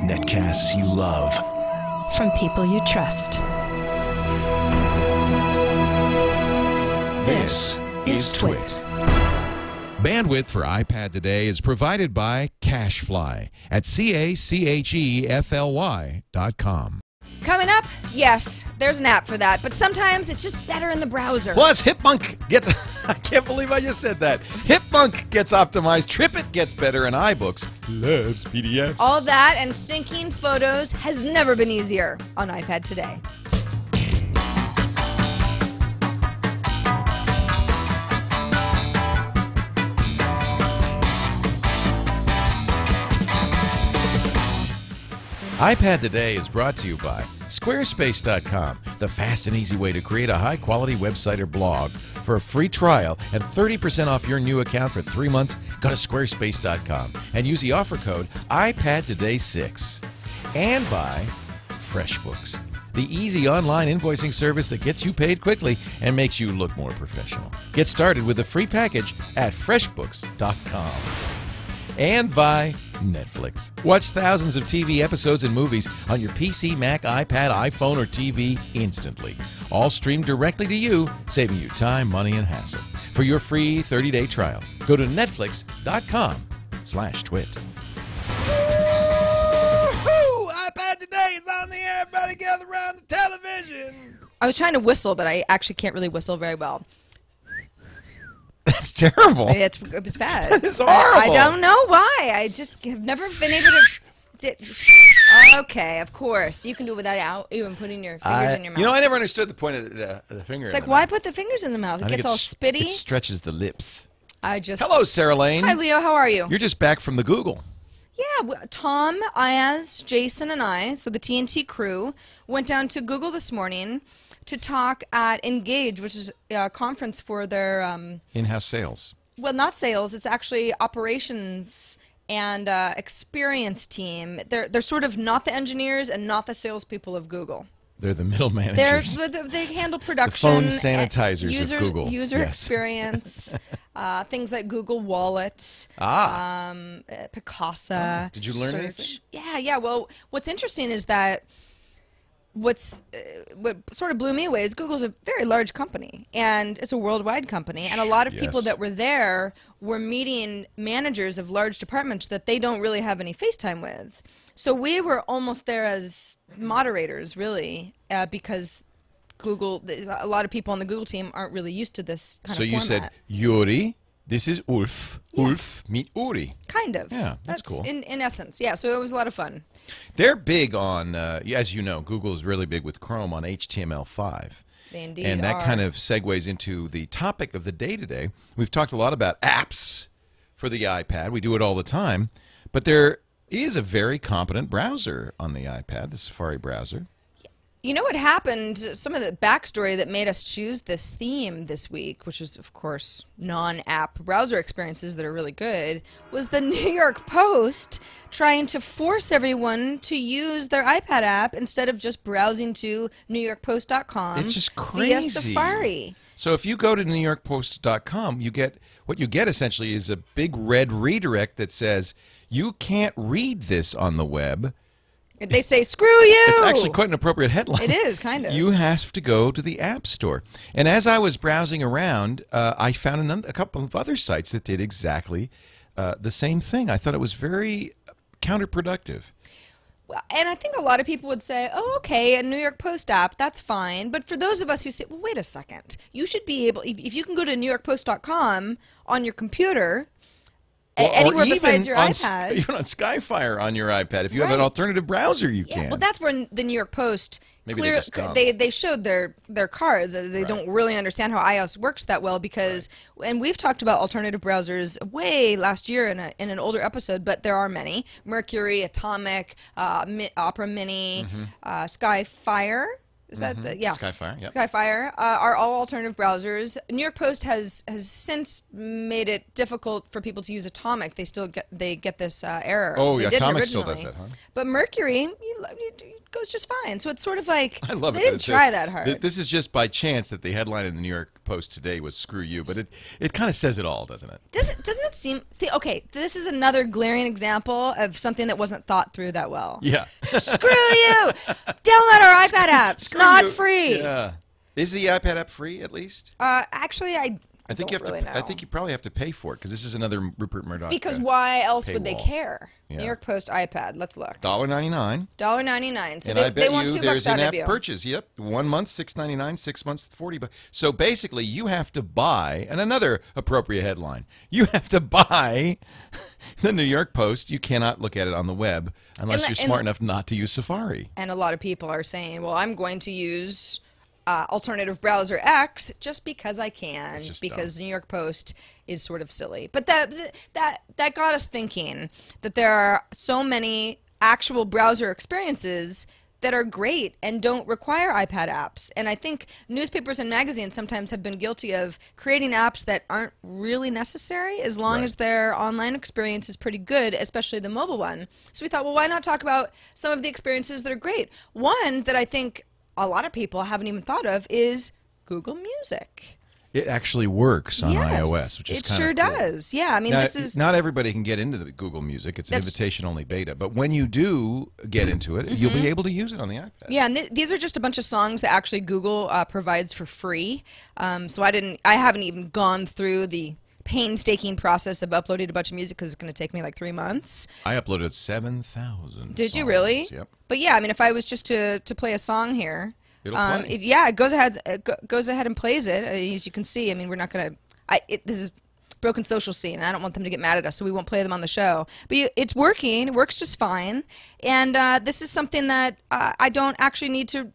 Netcasts you love. From people you trust. This is Twit. Bandwidth for iPad today is provided by Cachefly at CACHEFLY.com. Coming up, yes, there's an app for that, but sometimes it's just better in the browser. Plus, Hipmunk gets... I can't believe I just said that. Hipmunk gets optimized. TripIt gets better, and iBooks loves PDFs. All that and syncing photos has never been easier on iPad today. iPad Today is brought to you by Squarespace.com, the fast and easy way to create a high-quality website or blog. For a free trial and 30% off your new account for 3 months, go to Squarespace.com and use the offer code IPADToday6. And by FreshBooks, the easy online invoicing service that gets you paid quickly and makes you look more professional. Get started with a free package at FreshBooks.com. And by Netflix. Watch thousands of TV episodes and movies on your PC, Mac, iPad, iPhone, or TV instantly. All streamed directly to you, saving you time, money, and hassle. For your free 30-day trial, go to netflix.com/twit. iPad Today is on the air. Everybody gather around the television. I was trying to whistle, but I actually can't really whistle very well. That's terrible. It's bad. It's horrible. I don't know why. I just have never been able to... Okay, of course. You can do it without even putting your fingers in your mouth. You know, I never understood the point of the finger. It's like, why put the fingers in the mouth? It gets all spitty. It stretches the lips. Hello, Sarah Lane. Hi, Leo. How are you? You're just back from the Google. Yeah, Tom, Ayaz, Jason, and I, so the TNT crew, went down to Google this morning to talk at Engage, which is a conference for their... in-house sales. Well, not sales. It's actually operations and experience team. They're sort of not the engineers and not the salespeople of Google. They're the middle managers. They handle production. The phone sanitizers of Google. User Yes. experience, things like Google Wallet, Picasa. Did you learn search. anything? Yeah. Well, what's interesting is that what sort of blew me away is Google's a very large company, and it's a worldwide company, and a lot of people that were there were meeting managers of large departments that they don't really have any FaceTime with. So we were almost there as moderators, really, because Google, a lot of people on the Google team aren't really used to this kind of format. So you said, Yuri, this is Ulf. Yeah. Ulf, meet Uri. Kind of. Yeah, that's cool. In essence, yeah, so it was a lot of fun. They're big on, as you know, Google is really big with Chrome on HTML5. They indeed and that are. kind of segues into the topic of the day today. We've talked a lot about apps for the iPad. We do it all the time. But there is a very competent browser on the iPad, the Safari browser. You know what happened? Some of the backstory that made us choose this theme this week, which is, of course, non-app browser experiences that are really good, was the New York Post trying to force everyone to use their iPad app instead of just browsing to NewYorkPost.com. It's just crazy. Via Safari. So if you go to NewYorkPost.com, what you get essentially is a big red redirect that says, you can't read this on the web. They say, screw you! It's actually quite an appropriate headline. It is, kind of. You have to go to the App Store. And as I was browsing around, I found a couple of other sites that did exactly the same thing. I thought it was very counterproductive. Well, and I think a lot of people would say, oh, okay, a New York Post app, that's fine. But for those of us who say, well, wait a second. You should be able, if you can go to NewYorkPost.com on your computer... anywhere besides your iPad. Even on Skyfire on your iPad. If you have an alternative browser, you can. Well, that's where the New York Post they showed their cards. They don't really understand how iOS works that well because, and we've talked about alternative browsers way last year in an older episode, but there are many: Mercury, Atomic, Opera Mini, Skyfire. Is that Skyfire, yep. Skyfire are all alternative browsers. New York Post has since made it difficult for people to use Atomic. They still get this error. Oh, they yeah, didn't Atomic still originally. does that, huh? But Mercury, you goes just fine. So it's sort of like I love they it. didn't try that hard. This is just by chance that the headline in the New York Post today was "Screw you," but it kind of says it all, doesn't it? Doesn't it seem? See, okay, this is another glaring example of something that wasn't thought through that well. Yeah. Screw you! Download our iPad app. It's not free. Yeah. Is the iPad app free at least? Actually, I think you have to. I think you probably have to pay for it because this is another Rupert Murdoch. Because why else would they paywall. care? Yeah. New York Post iPad. Let's look. $1.99. $1.99. So And I bet want you $2 there's out in-app of you. purchase. Yep, 1 month $6.99, 6 months $40. So basically, you have to buy. And another appropriate headline: you have to buy the New York Post. You cannot look at it on the web unless you're smart enough not to use Safari. And a lot of people are saying, "Well, I'm going to use alternative browser X just because I can, because New York Post is sort of silly." But that got us thinking that there are so many actual browser experiences that are great and don't require iPad apps. And I think newspapers and magazines sometimes have been guilty of creating apps that aren't really necessary as long as their online experience is pretty good, especially the mobile one. So we thought, well, why not talk about some of the experiences that are great? One that I think a lot of people haven't even thought of is Google Music. It actually works on iOS, which is kind of cool. It sure does. Yeah, I mean, now, this is not everybody can get into the Google Music. It's an invitation-only beta. But when you do get into it, you'll be able to use it on the iPad. Yeah, and these are just a bunch of songs that actually Google provides for free. So I haven't even gone through the painstaking process of uploading a bunch of music because it's going to take me like 3 months. I uploaded 7,000 Did you really? Yep. But yeah, I mean, if I was just to play a song here, it'll play. It goes ahead and plays it. As you can see, I mean, we're not going to. This is broken social scene. I don't want them to get mad at us, so we won't play them on the show. But it's working. It works just fine. And this is something that I don't actually need to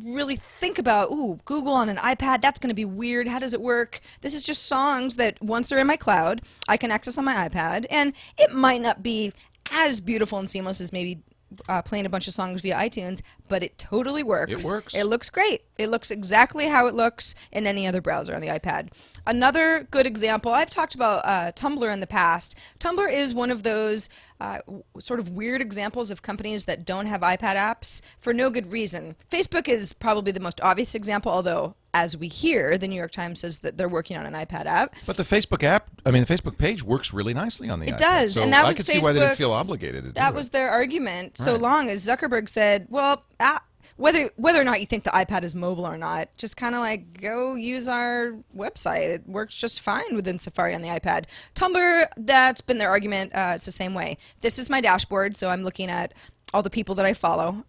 really think about. Ooh, Google on an iPad, that's going to be weird. How does it work? This is just songs that once they're in my cloud, I can access on my iPad. And it might not be as beautiful and seamless as maybe playing a bunch of songs via iTunes, but it totally works. It works. It looks great. It looks exactly how it looks in any other browser on the iPad. Another good example, I've talked about Tumblr in the past. Tumblr is one of those sort of weird examples of companies that don't have iPad apps for no good reason. Facebook is probably the most obvious example, although as we hear, the New York Times says that they're working on an iPad app. But the Facebook app, the Facebook page works really nicely on the iPad. It does. So and that I was could see why they didn't feel obligated to do it. That was their argument so long as Zuckerberg said, well, whether or not you think the iPad is mobile or not, just kind of like go use our website. It works just fine within Safari on the iPad. Tumblr, that's been their argument. It's the same way. This is my dashboard, so I'm looking at all the people that I follow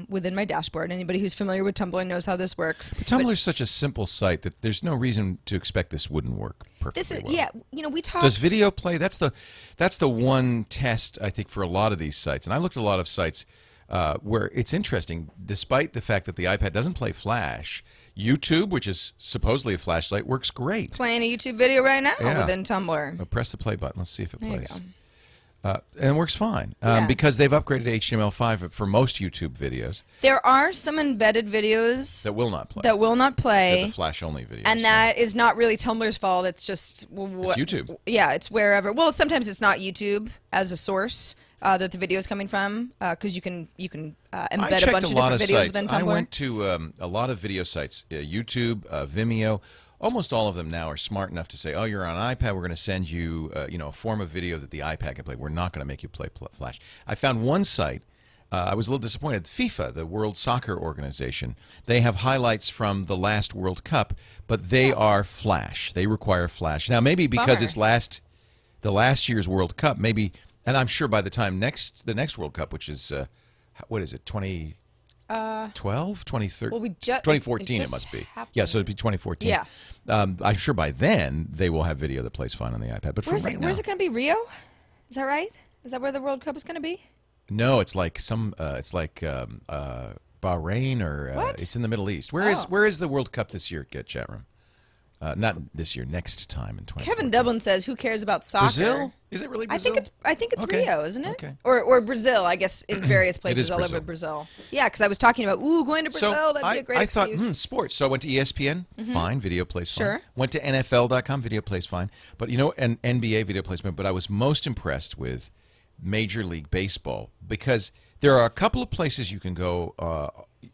within my dashboard. Anybody who's familiar with Tumblr knows how this works. But Tumblr is such a simple site that there's no reason to expect this wouldn't work perfectly well. Yeah, we talked. Does video play? That's the one test I think for a lot of these sites. And I looked at a lot of sites where it's interesting, despite the fact that the iPad doesn't play Flash, YouTube, which is supposedly a Flash site, works great. Playing a YouTube video right now within Tumblr. Press the play button. Let's see if it there plays. And it works fine because they've upgraded HTML5 for most YouTube videos. There are some embedded videos that will not play. They're the Flash-only videos. And that is not really Tumblr's fault. It's just... it's YouTube. Yeah, it's wherever. Well, sometimes it's not YouTube as a source that the video is coming from because you can embed a bunch of different videos within Tumblr. I went to a lot of video sites, YouTube, Vimeo. Almost all of them now are smart enough to say, oh, you're on an iPad, we're going to send you a form of video that the iPad can play. We're not going to make you play Flash. I found one site, I was a little disappointed. FIFA, the World Soccer Organization, they have highlights from the last World Cup, but they are Flash. They require Flash. Now, maybe because it's the last year's World Cup, maybe, and I'm sure by the time the next World Cup, which is, what is it, 2012, 2013, 2014 it must be. Yeah, so it'd be 2014. Yeah. I'm sure by then they will have video that plays fine on the iPad. But where's it going to be? Rio? Is that right? Is that where the World Cup is going to be? No, it's like Bahrain or it's in the Middle East. Where is the World Cup this year? Get chat room. Not this year, next time in 2014. Kevin Dublin says, "Who cares about soccer?" Brazil? Is it really Brazil? I think it's okay. Rio, isn't it? Okay. Or Brazil, I guess, in various places all over Brazil. Yeah, because I was talking about going to Brazil. So that'd be a great excuse. I thought sports. So I went to ESPN. Fine, video plays fine. Sure. Went to NFL.com. Video plays fine. But and NBA video plays fine. But I was most impressed with Major League Baseball, because there are a couple of places you can go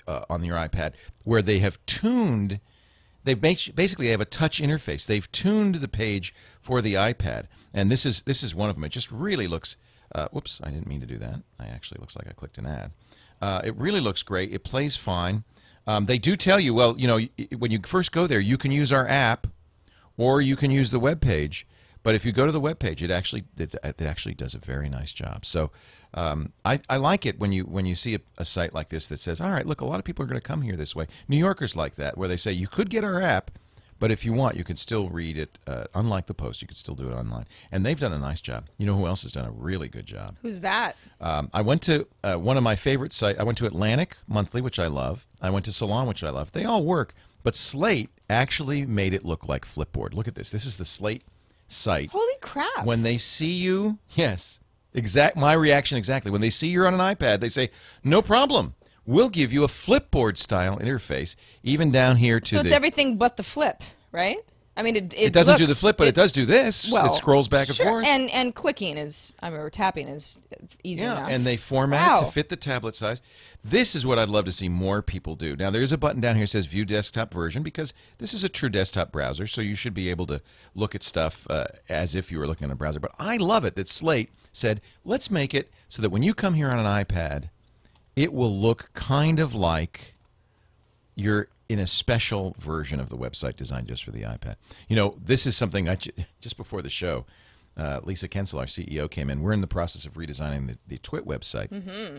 on your iPad where they have tuned. Basically have a touch interface. They've tuned the page for the iPad, and this is one of them. It just really looks. Whoops, I didn't mean to do that. I actually looks like I clicked an ad. It really looks great. It plays fine. They do tell you, well, you know, when you first go there, you can use our app, or you can use the web page. But if you go to the web page, it actually does a very nice job. So I like it when you see a site like this that says, all right, look, a lot of people are going to come here this way. New Yorkers like that, where they say you could get our app, but if you want, you can still read it. Unlike the Post, you could still do it online. And they've done a nice job. You know who else has done a really good job? Who's that? I went to one of my favorite sites. I went to Atlantic Monthly, which I love. I went to Salon, which I love. They all work. But Slate actually made it look like Flipboard. Look at this. This is the Slate site. Holy crap. When they see you, yes, my reaction exactly. When they see you're on an iPad, they say, no problem. We'll give you a Flipboard style interface, even down here to So it's everything but the flip, right? I mean, it doesn't do the flip, but it does do this. Well, it scrolls back and forth. And clicking or tapping is easy enough. And they format it to fit the tablet size. This is what I'd love to see more people do. Now, there's a button down here that says View Desktop Version, because this is a true desktop browser, so you should be able to look at stuff as if you were looking at a browser. But I love it that Slate said, let's make it so that when you come here on an iPad, it will look kind of like you're in a special version of the website designed just for the iPad. You know, this is something just before the show, Lisa Kensel, our CEO, came in. We're in the process of redesigning the Twit website. Mm-hmm.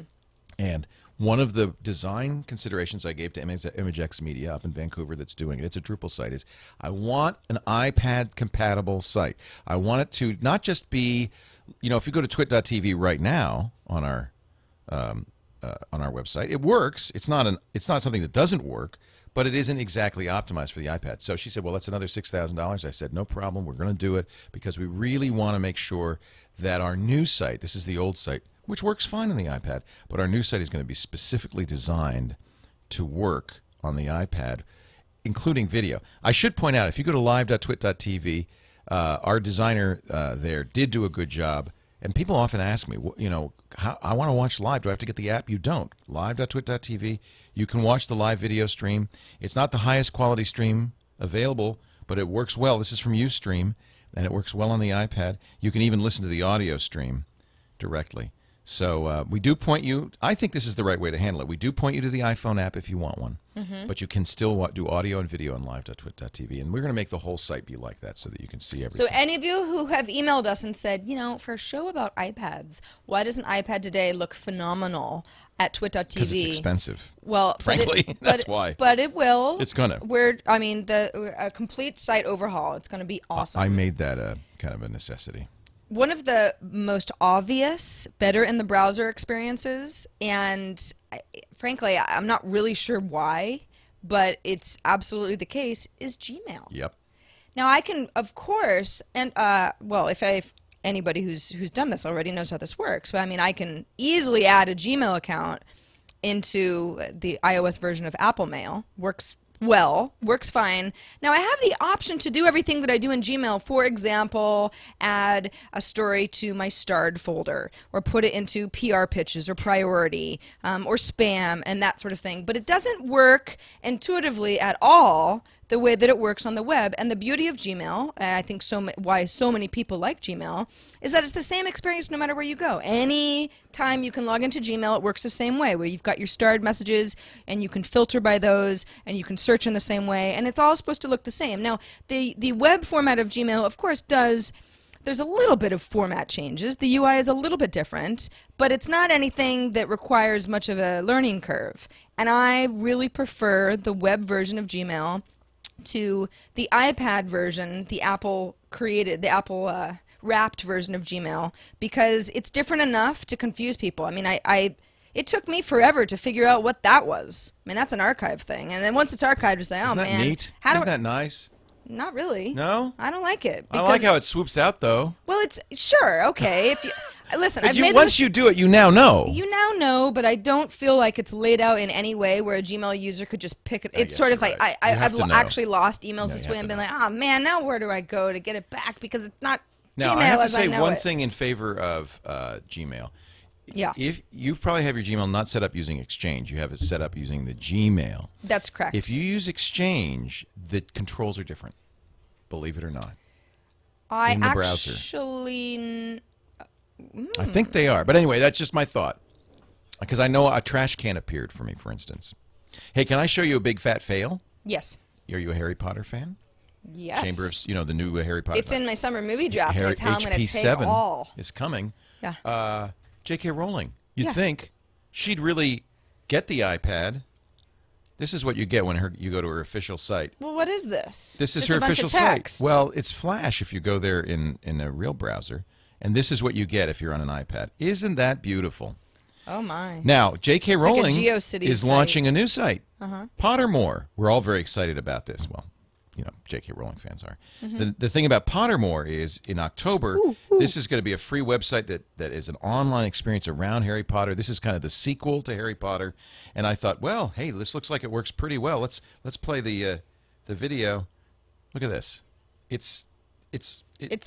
And one of the design considerations I gave to ImageX Media up in Vancouver that's doing it, it's a Drupal site, is I want an iPad-compatible site. I want it to not just be, you know, if you go to twit.tv right now on our website, it works. It's not something that doesn't work, but it isn't exactly optimized for the iPad. So she said, well, that's another $6,000. I said, no problem. We're going to do it because we really want to make sure that our new site, this is the old site, which works fine on the iPad, but our new site is going to be specifically designed to work on the iPad, including video. I should point out, if you go to live.twit.tv, our designer there did do a good job. And people often ask me, you know, I want to watch live. Do I have to get the app? You don't. Live.twit.tv. You can watch the live video stream. It's not the highest quality stream available, but it works well. This is from Ustream, and it works well on the iPad. You can even listen to the audio stream directly. So we do point you, I think this is the right way to handle it. We do point you to the iPhone app if you want one, but you can still do audio and video on live.twit.tv, and we're going to make the whole site be like that so that you can see everything. So any of you who have emailed us and said, you know, for a show about iPads, why does an iPad today look phenomenal at twit.tv? Because it's expensive. Well, frankly, that's why. But it will. It's going to. I mean, a complete site overhaul. It's going to be awesome. I made that a kind of a necessity. One of the most obvious, better in the browser experiences, and frankly, I'm not really sure why, but it's absolutely the case, is Gmail. Yep. Now, I can, of course, and well, if anybody who's done this already knows how this works, but I mean, I can easily add a Gmail account into the iOS version of Apple Mail. Works fine. Now I have the option to do everything that I do in Gmail. For example, add a story to my starred folder, or put it into PR pitches, or priority, or spam, and that sort of thing. But it doesn't work intuitively at all the way that it works on the web. And the beauty of Gmail, and I think why so many people like Gmail, is that it's the same experience no matter where you go. Any time you can log into Gmail, it works the same way, where you've got your starred messages, and you can filter by those, and you can search in the same way, and it's all supposed to look the same. Now, the web format of Gmail, of course, there's a little bit of format changes. The UI is a little bit different, but it's not anything that requires much of a learning curve. And I really prefer the web version of Gmail to the iPad version, the Apple wrapped version of Gmail, because it's different enough to confuse people. I mean, it took me forever to figure out what that was. I mean, that's an archive thing, and then once it's archived, it's like, oh man, isn't that neat? Isn't that nice? Not really. No? I don't like it. I like how it swoops out, though. Well, it's sure okay. If you listen, once you do it, you now know. You now know, but I don't feel like it's laid out in any way where a Gmail user could just pick it. It's sort of like I've actually lost emails this way and been like, oh man, now where do I go to get it back? Because it's Now, Gmail I have to as I say know one it. thing in favor of Gmail. Yeah. If you probably have your Gmail not set up using Exchange, you have it set up using the Gmail. That's correct. If you use Exchange, the controls are different. Believe it or not. I in the browser. actually. I think they are. But anyway, that's just my thought. Because I know a trash can appeared for me, for instance. Hey, can I show you a big fat fail? Yes. Are you a Harry Potter fan? Yes. Chamber of, the new Harry Potter. It's in my summer movie draft. It's how I'm going to take HP7 all. is coming. Yeah. J.K. Rowling. You'd Yeah. think she'd really get the iPad. This is what you get when you go to her official site. Well, what is this? This is Just her a bunch official of site. text. Well, it's Flash if you go there in a real browser. And this is what you get if you're on an iPad. Isn't that beautiful? Oh, my. Now, J.K. like a Rowling GeoCities is site. launching a new site, Pottermore. We're all very excited about this. Well, J.K. Rowling fans are. The thing about Pottermore is in October, this is going to be a free website that is an online experience around Harry Potter. This is kind of the sequel to Harry Potter. And I thought, well, hey, this looks like it works pretty well. Let's play the video. Look at this. It's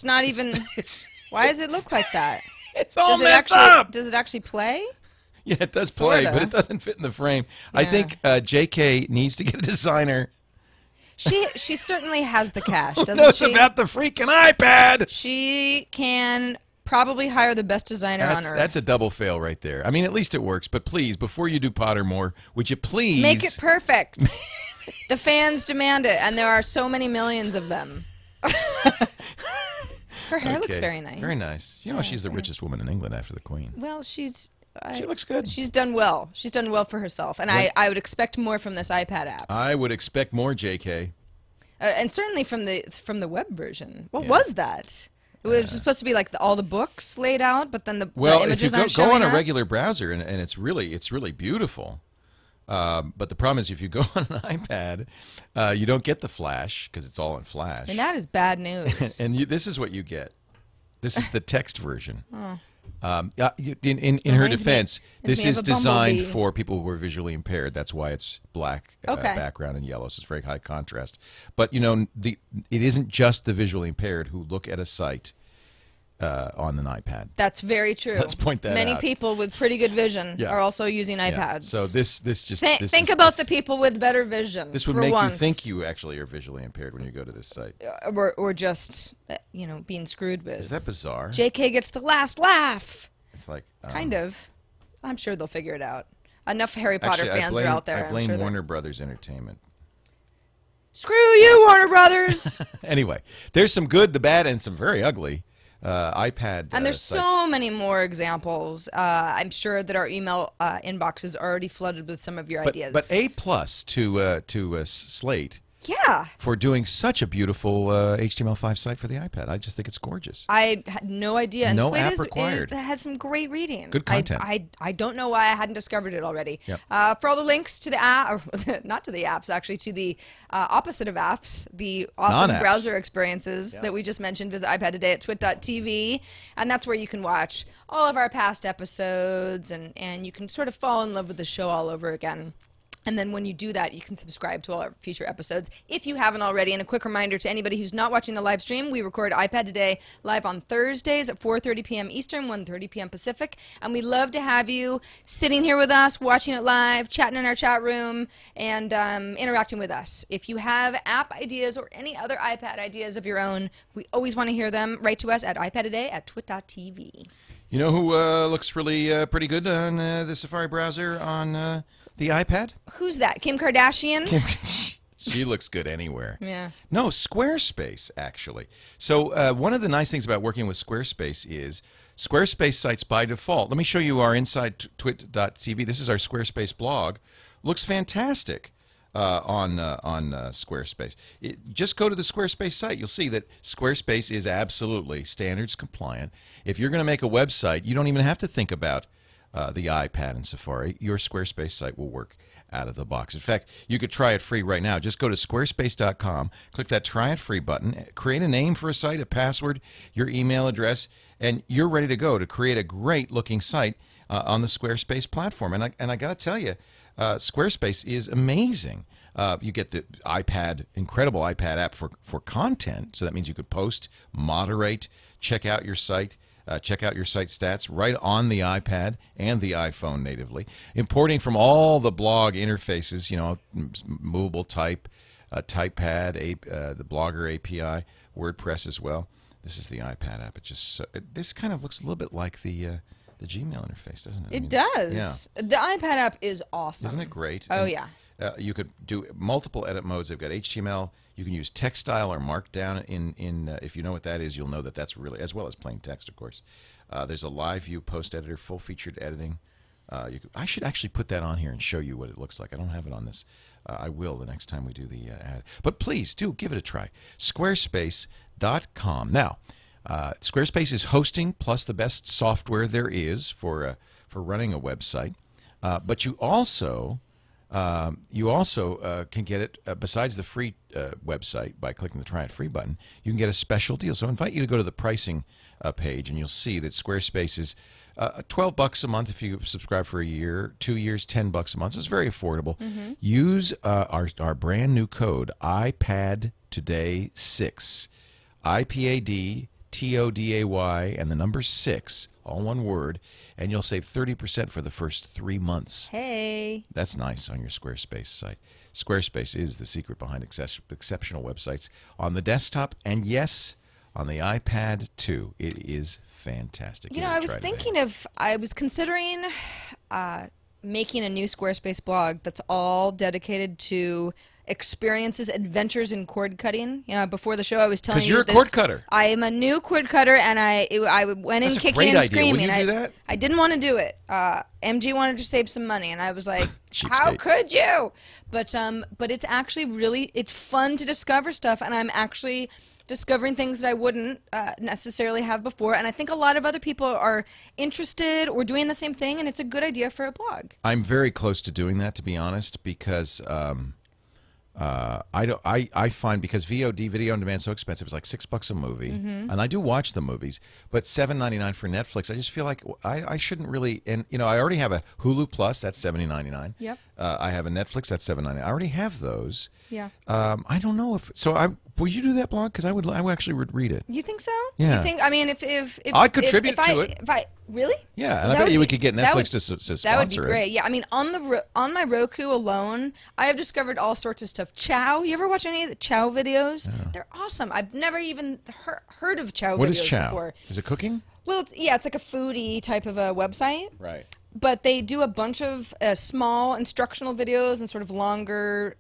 not even. Why does it look like that? It's all Does it messed actually? up. Does it actually play? Yeah, it does play, Sorta. but it doesn't fit in the frame. I Yeah. think J.K. needs to get a designer She certainly has the cash, who doesn't knows she? about the freaking iPad. She can probably hire the best designer on earth. That's a double fail right there. I mean, at least it works. But please, before you do Pottermore, would you please Make it perfect. The fans demand it, and there are so many millions of them. Her hair looks Okay. very nice. Very nice. She's the richest woman in England after the Queen. Well, She looks good. She's done well. She's done well for herself, and I would expect more from this iPad app, I would expect more, J.K. And certainly from the web version. What was that? It was supposed to be like all the books laid out, but then the Well, if you images aren't go on showing a up? regular browser, and it's really beautiful. But the problem is if you go on an iPad, you don't get the Flash because it's all in Flash. And that is bad news. And this is what you get. This is the text version. In her Reminds me- defense, this me of is a designed bumblebee. for people who are visually impaired. That's why it's black Okay. background and yellow. So it's very high contrast. But it isn't just the visually impaired who look at a site on an iPad. That's very true. Let's point that Many out. people with pretty good vision Yeah. are also using Yeah. iPads. So this just Think about the people with better vision. This would for make once. you think you actually are visually impaired when you go to this site. or just being screwed with. Is that bizarre? JK gets the last laugh. It's like Kind of. I'm sure they'll figure it out. Enough Harry Potter actually, fans are out there. I blame I'm sure Warner Brothers Entertainment. Screw you, Warner Brothers. Anyway, there's some good, the bad, and some very ugly iPad And there's sites. so many more examples. I'm sure that our email inbox is already flooded with some of your ideas. But A+ to Slate yeah. for doing such a beautiful HTML5 site for the iPad. I just think it's gorgeous. I had no idea. And No Slate app required. It has some great reading. Good content. I don't know why I hadn't discovered it already. Yep. For all the links to the app, or not to the apps, actually, to the opposite of apps, the awesome Non-apps. browser experiences that we just mentioned, visit iPad Today at twit.tv. And that's where you can watch all of our past episodes, and you can sort of fall in love with the show all over again. And then when you do that, you can subscribe to all our future episodes if you haven't already. And a quick reminder to anybody who's not watching the live stream, we record iPad Today live on Thursdays at 4:30 p.m. Eastern, 1:30 p.m. Pacific. And we'd love to have you sitting here with us, watching it live, chatting in our chat room, and interacting with us. If you have app ideas or any other iPad ideas of your own, we always want to hear them. Write to us at iPadToday@twit.tv. You know who looks really pretty good on the Safari browser on the iPad? Who's that? Kim Kardashian? She looks good anywhere. Yeah. No, Squarespace, actually. So one of the nice things about working with Squarespace is Squarespace sites by default. Let me show you our inside twit.tv. This is our Squarespace blog. Looks fantastic on Squarespace. Just go to the Squarespace site. You'll see that Squarespace is absolutely standards compliant. If you're going to make a website, you don't even have to think about the iPad and Safari. Your Squarespace site will work out of the box. In fact, you could try it free right now. Just go to squarespace.com, click that Try It Free button, create a name for a site, a password, your email address, and you're ready to go to create a great-looking site on the Squarespace platform. And I got to tell you, Squarespace is amazing. You get the incredible iPad app for content. So that means you could post, moderate, check out your site stats right on the iPad and the iPhone natively. Importing from all the blog interfaces, movable type, TypePad, the Blogger API, WordPress as well. This is the iPad app. This kind of looks a little bit like the Gmail interface, doesn't it? It does. Yeah. The iPad app is awesome. Isn't it great? Oh, yeah. You could do multiple edit modes. They've got HTML. You can use text style or markdown. If you know what that is, you'll know that that's really, as well as plain text, of course. There's a live view post editor, full featured editing. I should actually put that on here and show you what it looks like. I don't have it on this. I will the next time we do the ad. But please do give it a try. Squarespace.com. Now, Squarespace is hosting plus the best software there is for running a website. But you also can get it besides the free website by clicking the Try It Free button. You can get a special deal. So I invite you to go to the pricing page, and you'll see that Squarespace is $12 a month if you subscribe for a year. 2 years, $10 a month. So it's very affordable. Mm-hmm. Use our brand new code iPad Today 6, IPAD TODAY and the number 6, all one word, and you'll save 30% for the first 3 months. Hey. That's nice on your Squarespace site. Squarespace is the secret behind exceptional websites on the desktop, and yes, on the iPad too. It is fantastic. I was considering making a new Squarespace blog that's all dedicated to experiences, adventures in cord cutting. Before the show, I was telling you because you're a cord cutter. I am a new cord cutter, and I went in kicking and screaming. Will you do that? I didn't want to do it. MG wanted to save some money, and I was like, "How could you?" But it's actually it's fun to discover stuff, and I'm actually discovering things that I wouldn't necessarily have before. And I think a lot of other people are interested or doing the same thing, and it's a good idea for a blog. I'm very close to doing that, to be honest, because I find because VOD, video on demand, is so expensive. It's like $6 a movie, and I do watch the movies, but $7.99 for Netflix. I just feel like I shouldn't really. And I already have a Hulu Plus. That's $70.99. Yep. I have a Netflix. That's $7.99. I already have those. Yeah. I don't know if so. Will you do that blog? Because I would actually read it. You think so? Yeah. You think? I mean, if I'd contribute to it. If I really? Yeah, and I bet you we could get Netflix to sponsor it. That would be great. Yeah, I mean, on my Roku alone, I have discovered all sorts of stuff. Chow. You ever watch any of the Chow videos? No. They're awesome. I've never even heard of Chow videos before. What is Chow? Is it cooking? Well, it's like a foodie type of a website. Right. But they do a bunch of small instructional videos and sort of longer.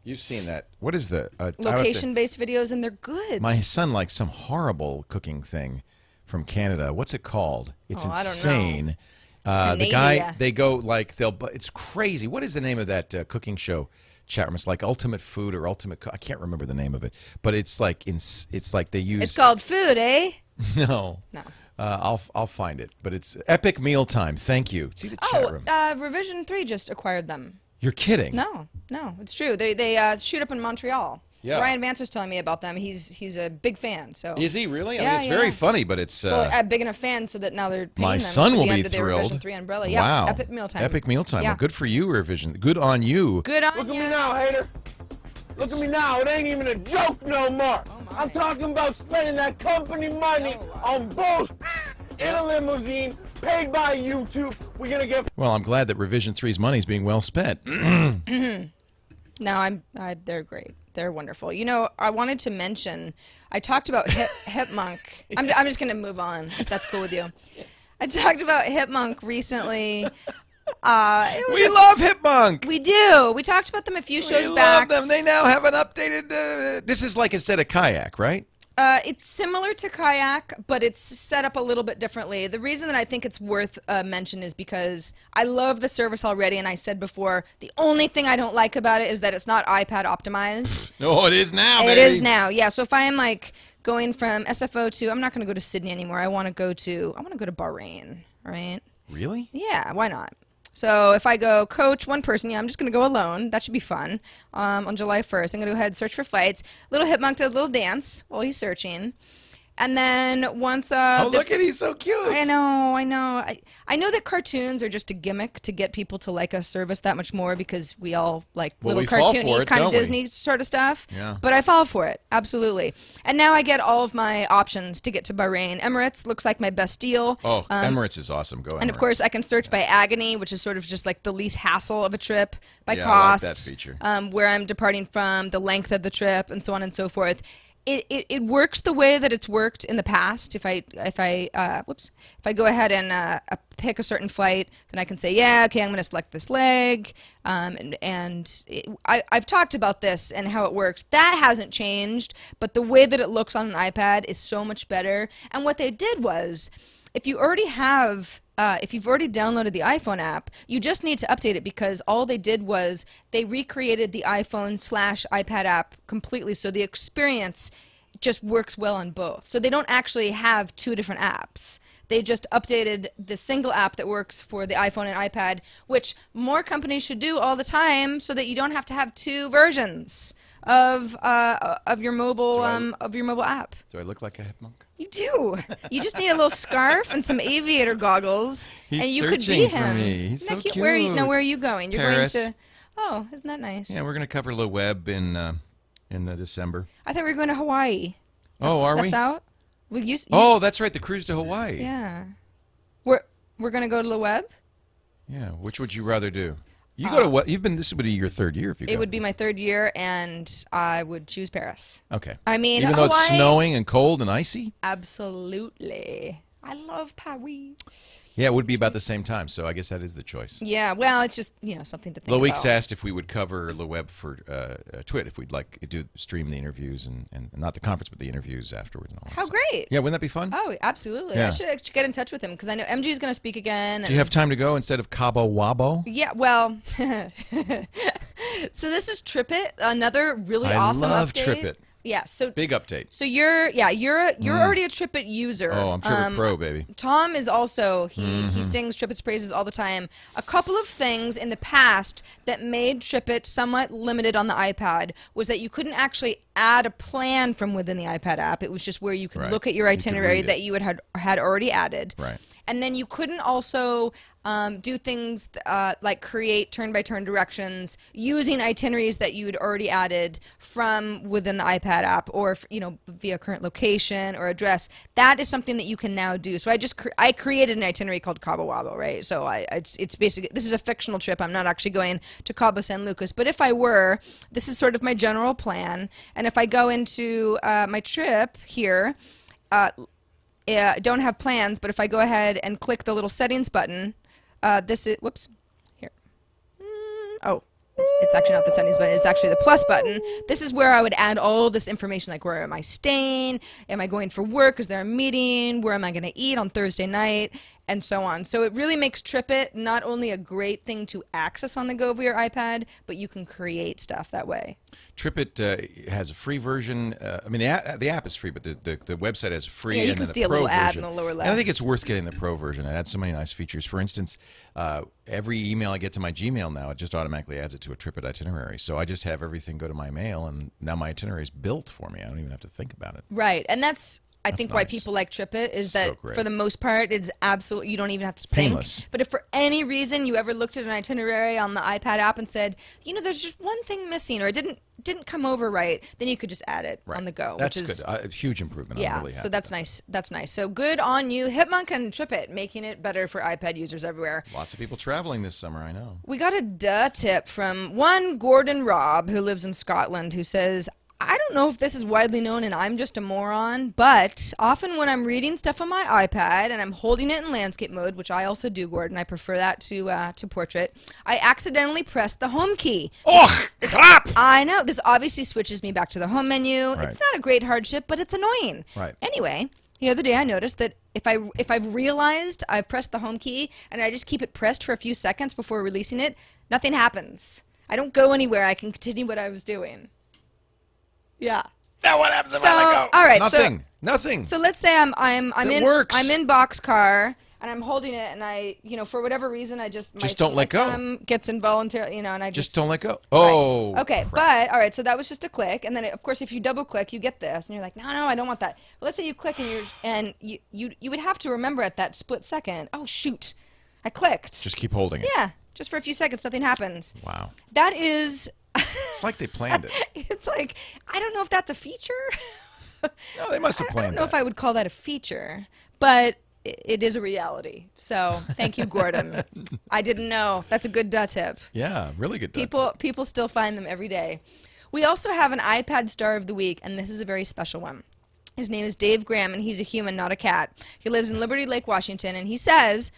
You've seen that. What is the location-based videos, and they're good. My son likes some horrible cooking thing from Canada. What's it called? It's insane. I don't know. The guy, they go like it's crazy. What is the name of that cooking show? Chat room. It's like Ultimate Food or Ultimate. I can't remember the name of it, but it's like they use. It's called Food, eh? No. I'll find it, but it's Epic Mealtime. Thank you. See the chat room. Revision 3 just acquired them. You're kidding? No, it's true. They shoot up in Montreal. Yeah. Ryan Vance was telling me about them. He's a big fan. So is he really? I mean, it's very funny, but it's a big enough fan so that now they're paying my them son to will be be under their thrilled. Revision 3 umbrella. Wow. Yeah, Epic Mealtime. Epic Mealtime. Yeah. Well, good for you, Revision. Good on you. Good on you. Look at me now, hater. Look at me now. It ain't even a joke no more. I'm talking about spending that company money on bullshit in a limousine. Paid by YouTube. We're gonna get. Well, I'm glad that Revision 3's money is being well spent. No, they're great. They're wonderful. I wanted to mention. I talked about Hipmunk. I'm just gonna move on if that's cool with you. Yes. I talked about Hipmunk recently. We love Hipmunk. We do. We talked about them a few shows back. We love them. They now have an updated. This is like instead of Kayak, right? It's similar to Kayak, but it's set up a little bit differently. The reason that I think it's worth mention is because I love the service already, and I said before, the only thing I don't like about it is that it's not iPad optimized. Oh, it is now, baby. It is now, yeah. So if I am like going from SFO to, I'm not going to go to Sydney anymore. I want to go to Bahrain, right? Really? Yeah, why not? So if I go coach one person, I'm just going to go alone. That should be fun. On July 1st, I'm going to go ahead and search for flights. Little Hipmunk does a little dance while he's searching. And then once look at he's so cute. I know. I know that cartoons are just a gimmick to get people to like a service that much more because we all like little cartoony kind of Disney sort of stuff. Yeah. But I fall for it, absolutely. And now I get all of my options to get to Bahrain. Emirates looks like my best deal. Oh, Emirates is awesome. Go Emirates. And of course, I can search by agony, which is sort of just like the least hassle of a trip, by Yeah, cost, I like that feature. Where I'm departing from, the length of the trip, and so on and so forth. It works the way that it's worked in the past. If I go ahead and pick a certain flight, then I can say, yeah, okay, I'm going to select this leg. I've talked about this and how it works. That hasn't changed, but the way that it looks on an iPad is so much better. And what they did was, if you've already downloaded the iPhone app, you just need to update it because all they did was they recreated the iPhone/iPad app completely, so the experience just works well on both. So they don't actually have two different apps. They just updated the single app that works for the iPhone and iPad, which more companies should do all the time, so that you don't have to have two versions of your mobile app. Do I look like a Hipmunk? You do. You just need a little scarf and some aviator goggles, He's and you could be searching for him. me. He's Isn't that so cute? Where are you cute. going? You're Paris. going to. Oh, isn't that nice? Yeah, we're going to cover Le Web in December. I thought we were going to Hawaii. Are we? That's out. Well, Oh, that's right. The cruise to Hawaii. Yeah. We're going to go to Le Web. Yeah. Which would you rather do? You go to what? This would be your third year if you go. It would be my third year, and I would choose Paris. Okay. I mean, even though Hawaii, it's snowing and cold and icy. Absolutely. I love Paris. Yeah, it would be about the same time, so I guess that is the choice. Yeah, well, it's just, something to think about. Loics asked if we would cover Le Web for Twit, if we'd like to stream the interviews and not the conference, but the interviews afterwards. And all How great. Yeah, wouldn't that be fun? Oh, absolutely. Yeah. I should get in touch with him because I know MG is going to speak again. Do you have time to go instead of Cabo Wabo? Yeah, well, so this is TripIt, another really awesome update. I love TripIt. Yeah, so big update. So you're already a TripIt user. Oh, I'm TripIt Pro, baby. Tom is also he sings TripIt's praises all the time. A couple of things in the past that made TripIt somewhat limited on the iPad was that you couldn't actually add a plan from within the iPad app. It was just where you could look at your itinerary that you had already added. Right. And then you couldn't also do things like create turn-by-turn directions using itineraries that you'd already added from within the iPad app, or via current location or address. That is something that you can now do. So I created an itinerary called Cabo Wabo, right? So it's basically, this is a fictional trip. I'm not actually going to Cabo San Lucas, but if I were, this is sort of my general plan. And if I go into my trip here. Don't have plans, but if I go ahead and click the little settings button, whoops, here. It's actually not the settings button, it's actually the plus button. This is where I would add all this information, like where am I staying, am I going for work, is there a meeting, where am I going to eat on Thursday night, and so on. So it really makes TripIt not only a great thing to access on the go via your iPad, but you can create stuff that way. TripIt has a free version. I mean, the app is free, but the website has free. Yeah, you and can then see a Pro little ad version. in the lower left. And I think it's worth getting the Pro version. It adds so many nice features. For instance, every email I get to my Gmail now, it just automatically adds it to a TripIt itinerary. So I just have everything go to my mail, and now my itinerary is built for me. I don't even have to think about it. Right, and that's I think why people like TripIt is that for the most part it's absolutely, you don't even have to think. Painless. But if for any reason you ever looked at an itinerary on the iPad app and said, there's just one thing missing, or it didn't come over right, then you could just add it on the go. That's which is good. A huge improvement. Yeah, I'm really happy so that's nice. That's nice. So good on you, Hipmunk and TripIt, making it better for iPad users everywhere. Lots of people traveling this summer, I know. We got a duh tip from one Gordon Robb who lives in Scotland who says, I don't know if this is widely known and I'm just a moron, but often when I'm reading stuff on my iPad and I'm holding it in landscape mode, which I also do, Gordon, I prefer that to portrait, I accidentally press the home key. Oh, crap! I know. This obviously switches me back to the home menu. Right. It's not a great hardship, but it's annoying. Right. Anyway, the other day I noticed that if I've realized I've pressed the home key and I just keep it pressed for a few seconds before releasing it, nothing happens. I don't go anywhere. I can continue what I was doing. Yeah. Now what happens if I let go? All right. Nothing. Nothing. So let's say I'm in works. I'm in Boxcar and I'm holding it, and I, for whatever reason, my don't let go. thumb gets involuntary, and I just don't let go. Oh, right. Okay, crap. but all right, so that was just a click, and then of course if you double click, you get this, and you're like, no, I don't want that. Well, let's say you click, and you would have to remember at that split second, oh shoot, I clicked. Just keep holding it. Yeah, just for a few seconds, nothing happens. Wow. That is. It's like they planned it. It's like, I don't know if that's a feature. No, they must have planned I don't know if I would call that a feature, but it is a reality. So thank you, Gordon. I didn't know. That's a good tip. Yeah, really good. People still find them every day. We also have an iPad star of the week, and this is a very special one. His name is Dave Graham, and he's a human, not a cat. He lives in Liberty Lake, Washington, and he says,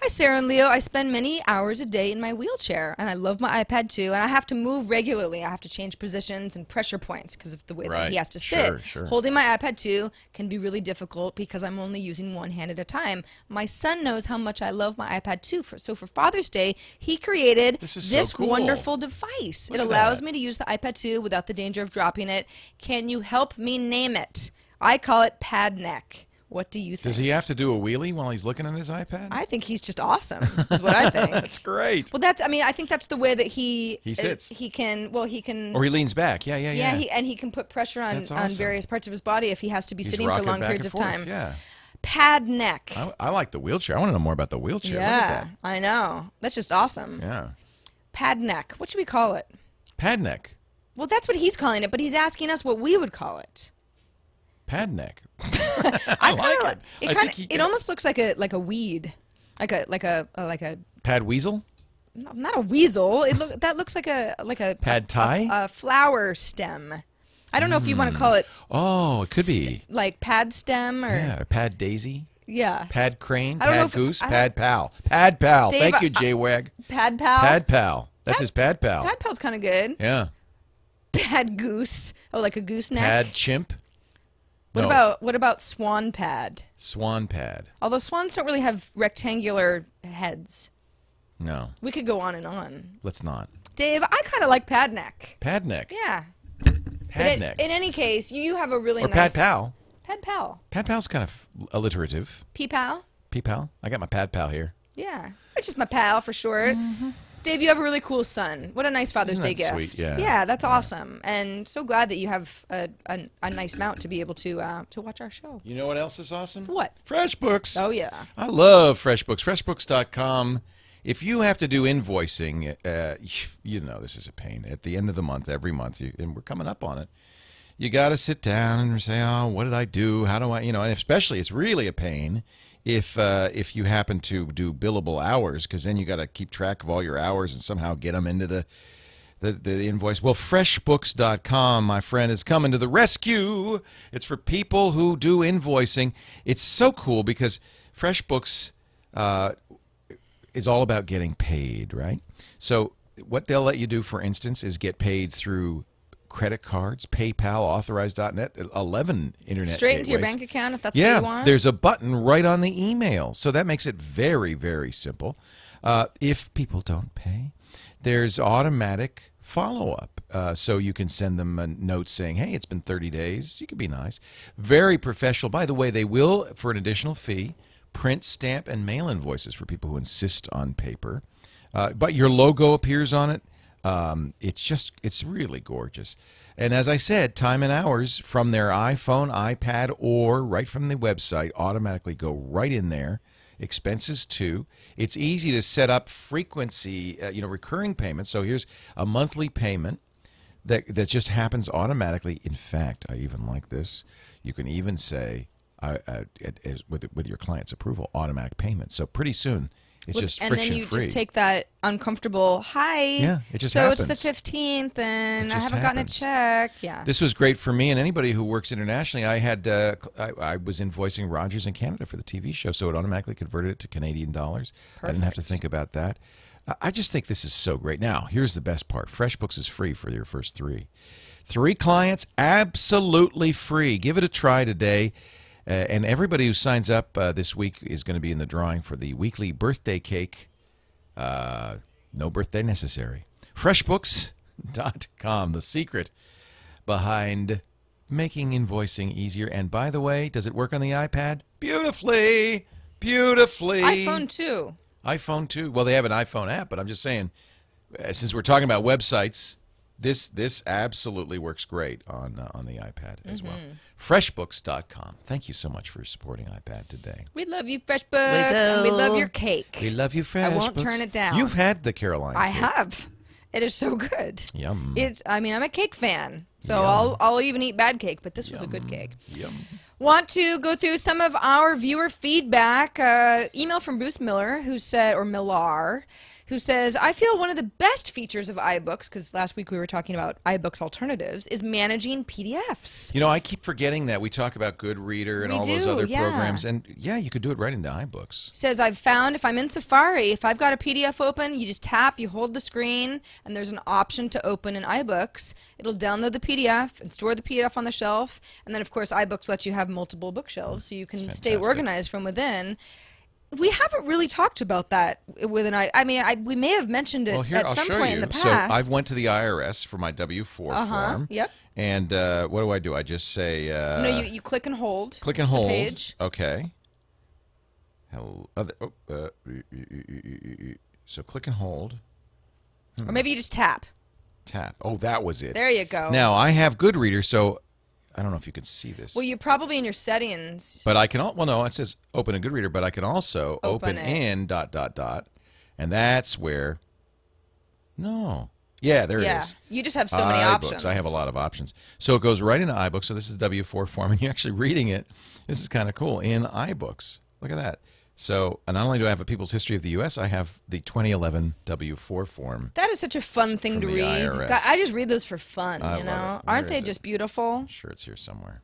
"Hi, Sarah and Leo. I spend many hours a day in my wheelchair, and I love my iPad too, and I have to move regularly. I have to change positions and pressure points because of the way that he has to sit. Sure. Holding my iPad too can be really difficult because I'm only using one hand at a time. My son knows how much I love my iPad too, so for Father's Day, he created this wonderful device. It allows me to use the iPad 2 without the danger of dropping it. Can you help me name it? I call it Pad Neck. What do you think?" Does he have to do a wheelie while he's looking at his iPad? I think he's just awesome, is what I think. That's great. Well, I think that's the way that he sits. He can. Or he leans back. Yeah. And he can put pressure on various parts of his body if he has to be sitting for long periods of time. Yeah. Pad Neck. I like the wheelchair. I want to know more about the wheelchair. Yeah, Look at that. I know. That's just awesome. Yeah. Pad Neck. What should we call it? Pad Neck. Well, that's what he's calling it, but he's asking us what we would call it. Pad Neck. I like it. It almost looks like a weed, like a Pad Weasel. No, not a weasel. That looks like a Pad Thai. A flower stem. I don't know if you want to call it. Oh, it could be like Pad Stem or Pad Daisy. Yeah. Pad Crane. I don't know Pad Goose. Pad Pal. Pad Pal. Dave, Thank you, J-Wag. Pad Pal. Pad Pal. That's his Pad Pal. Pad Pal's kind of good. Yeah. Pad Goose. Oh, like a gooseneck. Pad Chimp. What about Swan Pad? Swan Pad. Although swans don't really have rectangular heads. No. We could go on and on. Let's not. Dave, I kind of like Pad Neck. Pad Neck. Yeah. Pad Neck. In any case, you have a really nice... Or Pad Pal. Pad Pal. Pad Pal's kind of alliterative. P-Pal? P-Pal. I got my Pad Pal here. Yeah. It's just my pal for short. Mm-hmm. Dave, you have a really cool son. What a nice Father's Day gift. Sweet? Yeah. Yeah, that's awesome. And so glad that you have a nice mount to be able to watch our show. You know what else is awesome? What? FreshBooks. Oh, yeah. I love FreshBooks. FreshBooks.com. If you have to do invoicing, you know this is a pain. At the end of the month, every month, and we're coming up on it, you got to sit down and say, oh, what did I do? How do I, and especially it's really a pain if you happen to do billable hours, because then you got to keep track of all your hours and somehow get them into the invoice. Well, FreshBooks.com, my friend, is coming to the rescue. It's for people who do invoicing. It's so cool because FreshBooks is all about getting paid, right? So what they'll let you do, for instance, is get paid through credit cards, PayPal, Authorize.net, 11 internet straight into your gateways. bank account if that's what you want. There's a button right on the email. So that makes it very, very simple. If people don't pay, there's automatic follow-up. So you can send them a note saying, hey, it's been 30 days. You can be nice. Very professional. By the way, they will, for an additional fee, print, stamp, and mail invoices for people who insist on paper. But your logo appears on it. It's really gorgeous. And as I said, time and hours from their iPhone, iPad, or right from the website automatically go right in there. Expenses too. It's easy to set up frequency, recurring payments. So here's a monthly payment that just happens automatically. In fact, I even like this. You can even say, with your client's approval, automatic payment. So pretty soon, it's just friction-free. And then you just take that uncomfortable, hi, yeah, it just so happens. It's the 15th, and I haven't gotten a check. Yeah. This was great for me and anybody who works internationally. I was invoicing Rogers in Canada for the TV show, so it automatically converted it to Canadian dollars. Perfect. I didn't have to think about that. I just think this is so great. Now, here's the best part. FreshBooks is free for your first 3. 3 clients, absolutely free. Give it a try today. And everybody who signs up this week is going to be in the drawing for the weekly birthday cake. No birthday necessary. FreshBooks.com, the secret behind making invoicing easier. And by the way, does it work on the iPad? Beautifully. beautifully. iPhone too. iPhone too. Well, they have an iPhone app, but I'm just saying, since we're talking about websites, this absolutely works great on the iPad as well. FreshBooks.com. Thank you so much for supporting iPad today. We love you, FreshBooks, and we love your cake. We love you, FreshBooks. I won't turn it down. You've had the Caroline I cake. have. It is so good. Yum. I mean, I'm a cake fan, so Yum. I'll even eat bad cake, but this was a good cake. Yum. Want to go through some of our viewer feedback. Email from Bruce Miller, who said, or Millar, who says, I feel one of the best features of iBooks, because last week we were talking about iBooks alternatives, is managing PDFs. You know, I keep forgetting that. We talk about Goodreader and all those other programs, and yeah, you could do it right into iBooks. Says, I've found if I'm in Safari, if I've got a PDF open, you just tap, you hold the screen, and there's an option to open in iBooks. It'll download the PDF and store the PDF on the shelf, and then of course iBooks lets you have multiple bookshelves, so you can stay organized from within. We haven't really talked about that with an I mean, we may have mentioned it at some point in the past. So I went to the IRS for my W-4 form. Yep. And what do? I just say... no, you click and hold. Click and hold. The page. Okay. So click and hold. Or maybe you just tap. Tap. Oh, that was it. There you go. Now, I have Goodreader, so... I don't know if you can see this. Well, you're probably in your settings. But I can, well, no, it says open in Goodreader, but I can also open in ... And that's where, no. Yeah, there it is. You just have so many options. I have a lot of options. So it goes right into iBooks. So this is the W-4 form, and you're actually reading it. This is kind of cool in iBooks. Look at that. So not only do I have a People's History of the U.S., I have the 2011 W-4 form. That is such a fun thing to read. IRS. I just read those for fun, I you know? love it. Aren't they just beautiful? I'm sure it's here somewhere.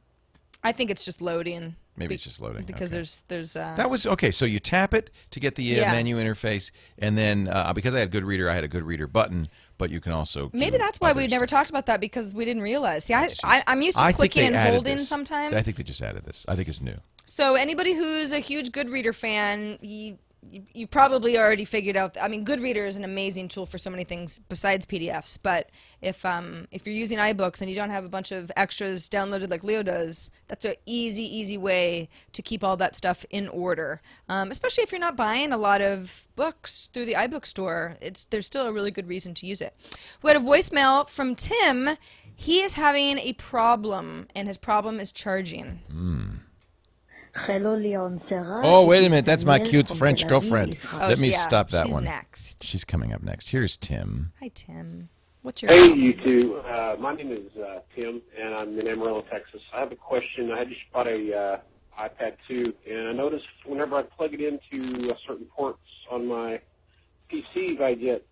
I think it's just loading. Maybe it's just loading. Because there's that was okay. So you tap it to get the menu interface, and then because I had Goodreader, I had a Goodreader button. But you can also maybe that's why we never talked about that, because we didn't realize. See, I'm used to clicking and holding sometimes. I think they just added this. I think it's new. So anybody who's a huge Goodreader fan, you probably already figured out. I mean, Goodreader is an amazing tool for so many things besides PDFs. But if you're using iBooks and you don't have a bunch of extras downloaded like Leo does, that's an easy way to keep all that stuff in order. Especially if you're not buying a lot of books through the iBook store, there's still a really good reason to use it. We had a voicemail from Tim. He is having a problem, and his problem is charging. Hello, Leon Serra. Oh, wait a minute. That's my cute French girlfriend. Oh, Let me stop that one. She's next. She's coming up next. Here's Tim. Hi, Tim. What's your Hey, you two. My name is Tim, and I'm in Amarillo, Texas. I have a question. I just bought a iPad 2, and I noticed whenever I plug it into certain ports on my PC, I get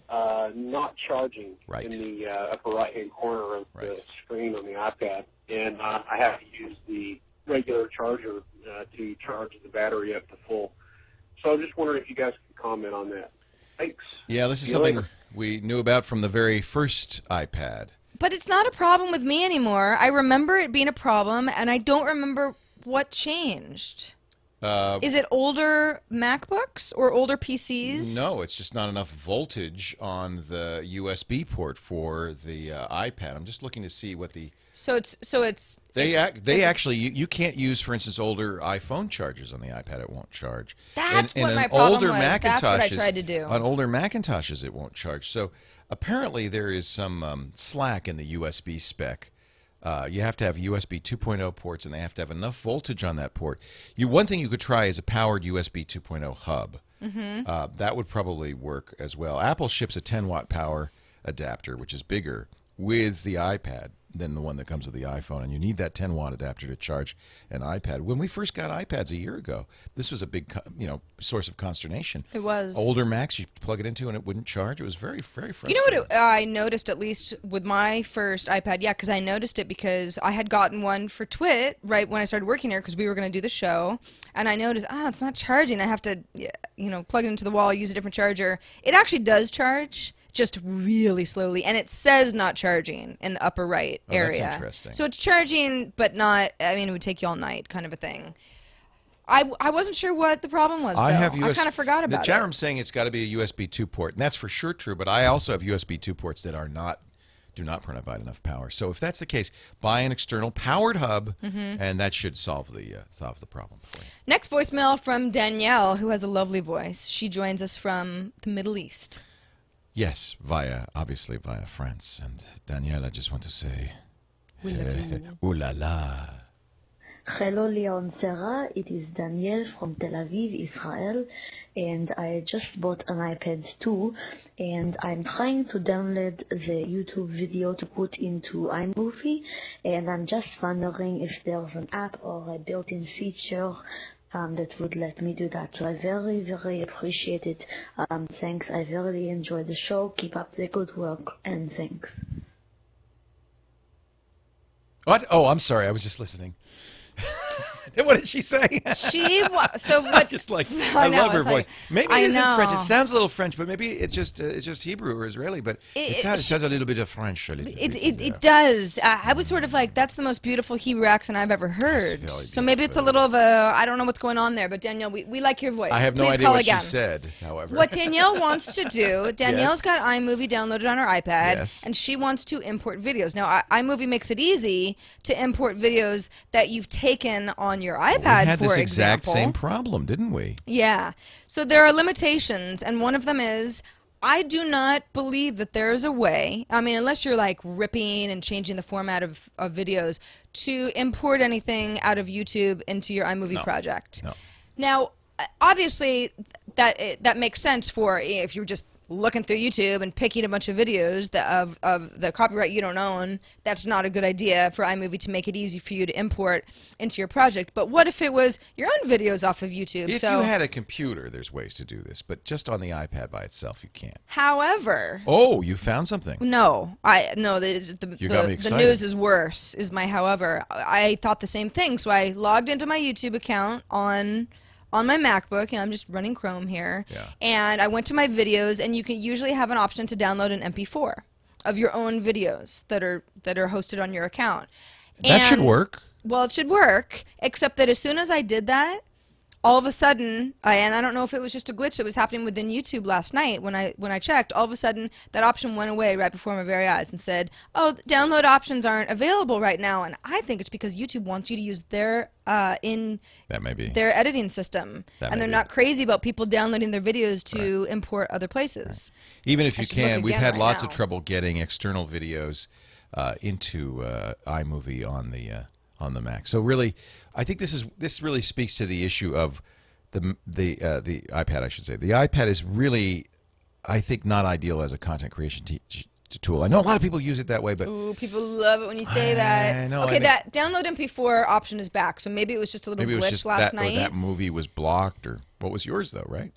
not charging in the upper right-hand corner of the screen on the iPad, and I have to use the regular charger to charge the battery up to full. So I'm just wondering if you guys could comment on that. Thanks. Yeah, this is something we knew about from the very first iPad. But it's not a problem with me anymore. I remember it being a problem, and I don't remember what changed. Is it older MacBooks or older PCs? No, it's just not enough voltage on the USB port for the iPad. I'm just looking to see what the... They actually you can't use, for instance, older iPhone chargers on the iPad. It won't charge. That's what my problem was. That's what I tried to do. On older Macintoshes, it won't charge. So apparently there is some slack in the USB spec. You have to have USB 2.0 ports, and they have to have enough voltage on that port. One thing you could try is a powered USB 2.0 hub. That would probably work as well. Apple ships a 10-watt power adapter, which is bigger, with the iPad than the one that comes with the iPhone, and you need that 10-watt adapter to charge an iPad. When we first got iPads a year ago, this was a big, source of consternation. It was. Older Macs, you plug it into and it wouldn't charge. It was very, very frustrating. You know what I noticed, at least with my first iPad? Yeah, because I noticed it because I had gotten one for TripIt right when I started working here, because we were going to do the show, and I noticed, it's not charging. I have to, plug it into the wall, use a different charger. It actually does charge, just really slowly, and it says not charging in the upper right area. That's interesting. So it's charging, but not, it would take you all night kind of a thing. I wasn't sure what the problem was, though. I kind of forgot about it. The chat room's saying it's got to be a USB 2 port, and that's for sure true, but I also have USB 2 ports that are not do not provide enough power. So if that's the case, buy an external powered hub, and that should solve the problem for you. Next voicemail from Danielle, who has a lovely voice. She joins us from the Middle East. Yes, obviously via France. And Danielle, I just want to say, ooh la la. Hello, Leon Sarah. It is Danielle from Tel Aviv, Israel, and I just bought an iPad 2, and I'm trying to download the YouTube video to put into iMovie, and I'm just wondering if there's an app or a built-in feature that would let me do that. So I very, very appreciate it. Thanks. I really enjoyed the show. Keep up the good work, and thanks. What? Oh, I'm sorry. I was just listening. What did she say? So what? Just like I love her voice. Maybe it isn't French. It sounds a little French, but maybe it's just Hebrew or Israeli. But it sounds a little bit of French. It does. I was sort of like, that's the most beautiful Hebrew accent I've ever heard. So maybe it's a little of a, I don't know what's going on there. But Danielle, we like your voice. I have no idea what she said. However, what Danielle wants to do, Danielle's got iMovie downloaded on her iPad, and she wants to import videos. Now, iMovie makes it easy to import videos that you've taken on your iPad, we had for this example. exact same problem, didn't we? Yeah. So there are limitations, and one of them is I do not believe that there is a way, I mean, unless you're like ripping and changing the format of videos, to import anything out of YouTube into your iMovie project. No. Now, obviously, that makes sense for if you're just looking through YouTube and picking a bunch of videos of the copyright you don't own. That's not a good idea for iMovie to make it easy for you to import into your project. But what if it was your own videos off of YouTube? If you had a computer, there's ways to do this, but just on the iPad by itself, you can't. However, you found something. No, the news is worse. Is my however. I thought the same thing, so I logged into my YouTube account on my MacBook, and I'm just running Chrome here, and I went to my videos, and you can usually have an option to download an MP4 of your own videos that are hosted on your account. That should work. Well, it should work, except that as soon as I did that, all of a sudden, and I don't know if it was just a glitch that was happening within YouTube last night when I checked, all of a sudden that option went away right before my very eyes and said, oh, the download options aren't available right now. And I think it's because YouTube wants you to use their their editing system. And they're not crazy about people downloading their videos to import other places. Even if you can, we've had lots of trouble getting external videos into iMovie on the Mac. So really, I think this really speaks to the issue of the iPad, I should say. The iPad is really, I think, not ideal as a content creation tool. I know a lot of people use it that way, but ooh, people love it when you say that. I know, okay, that download MP4 option is back, so maybe it was just a little glitch last night. Or that movie was blocked, or what was yours though, right?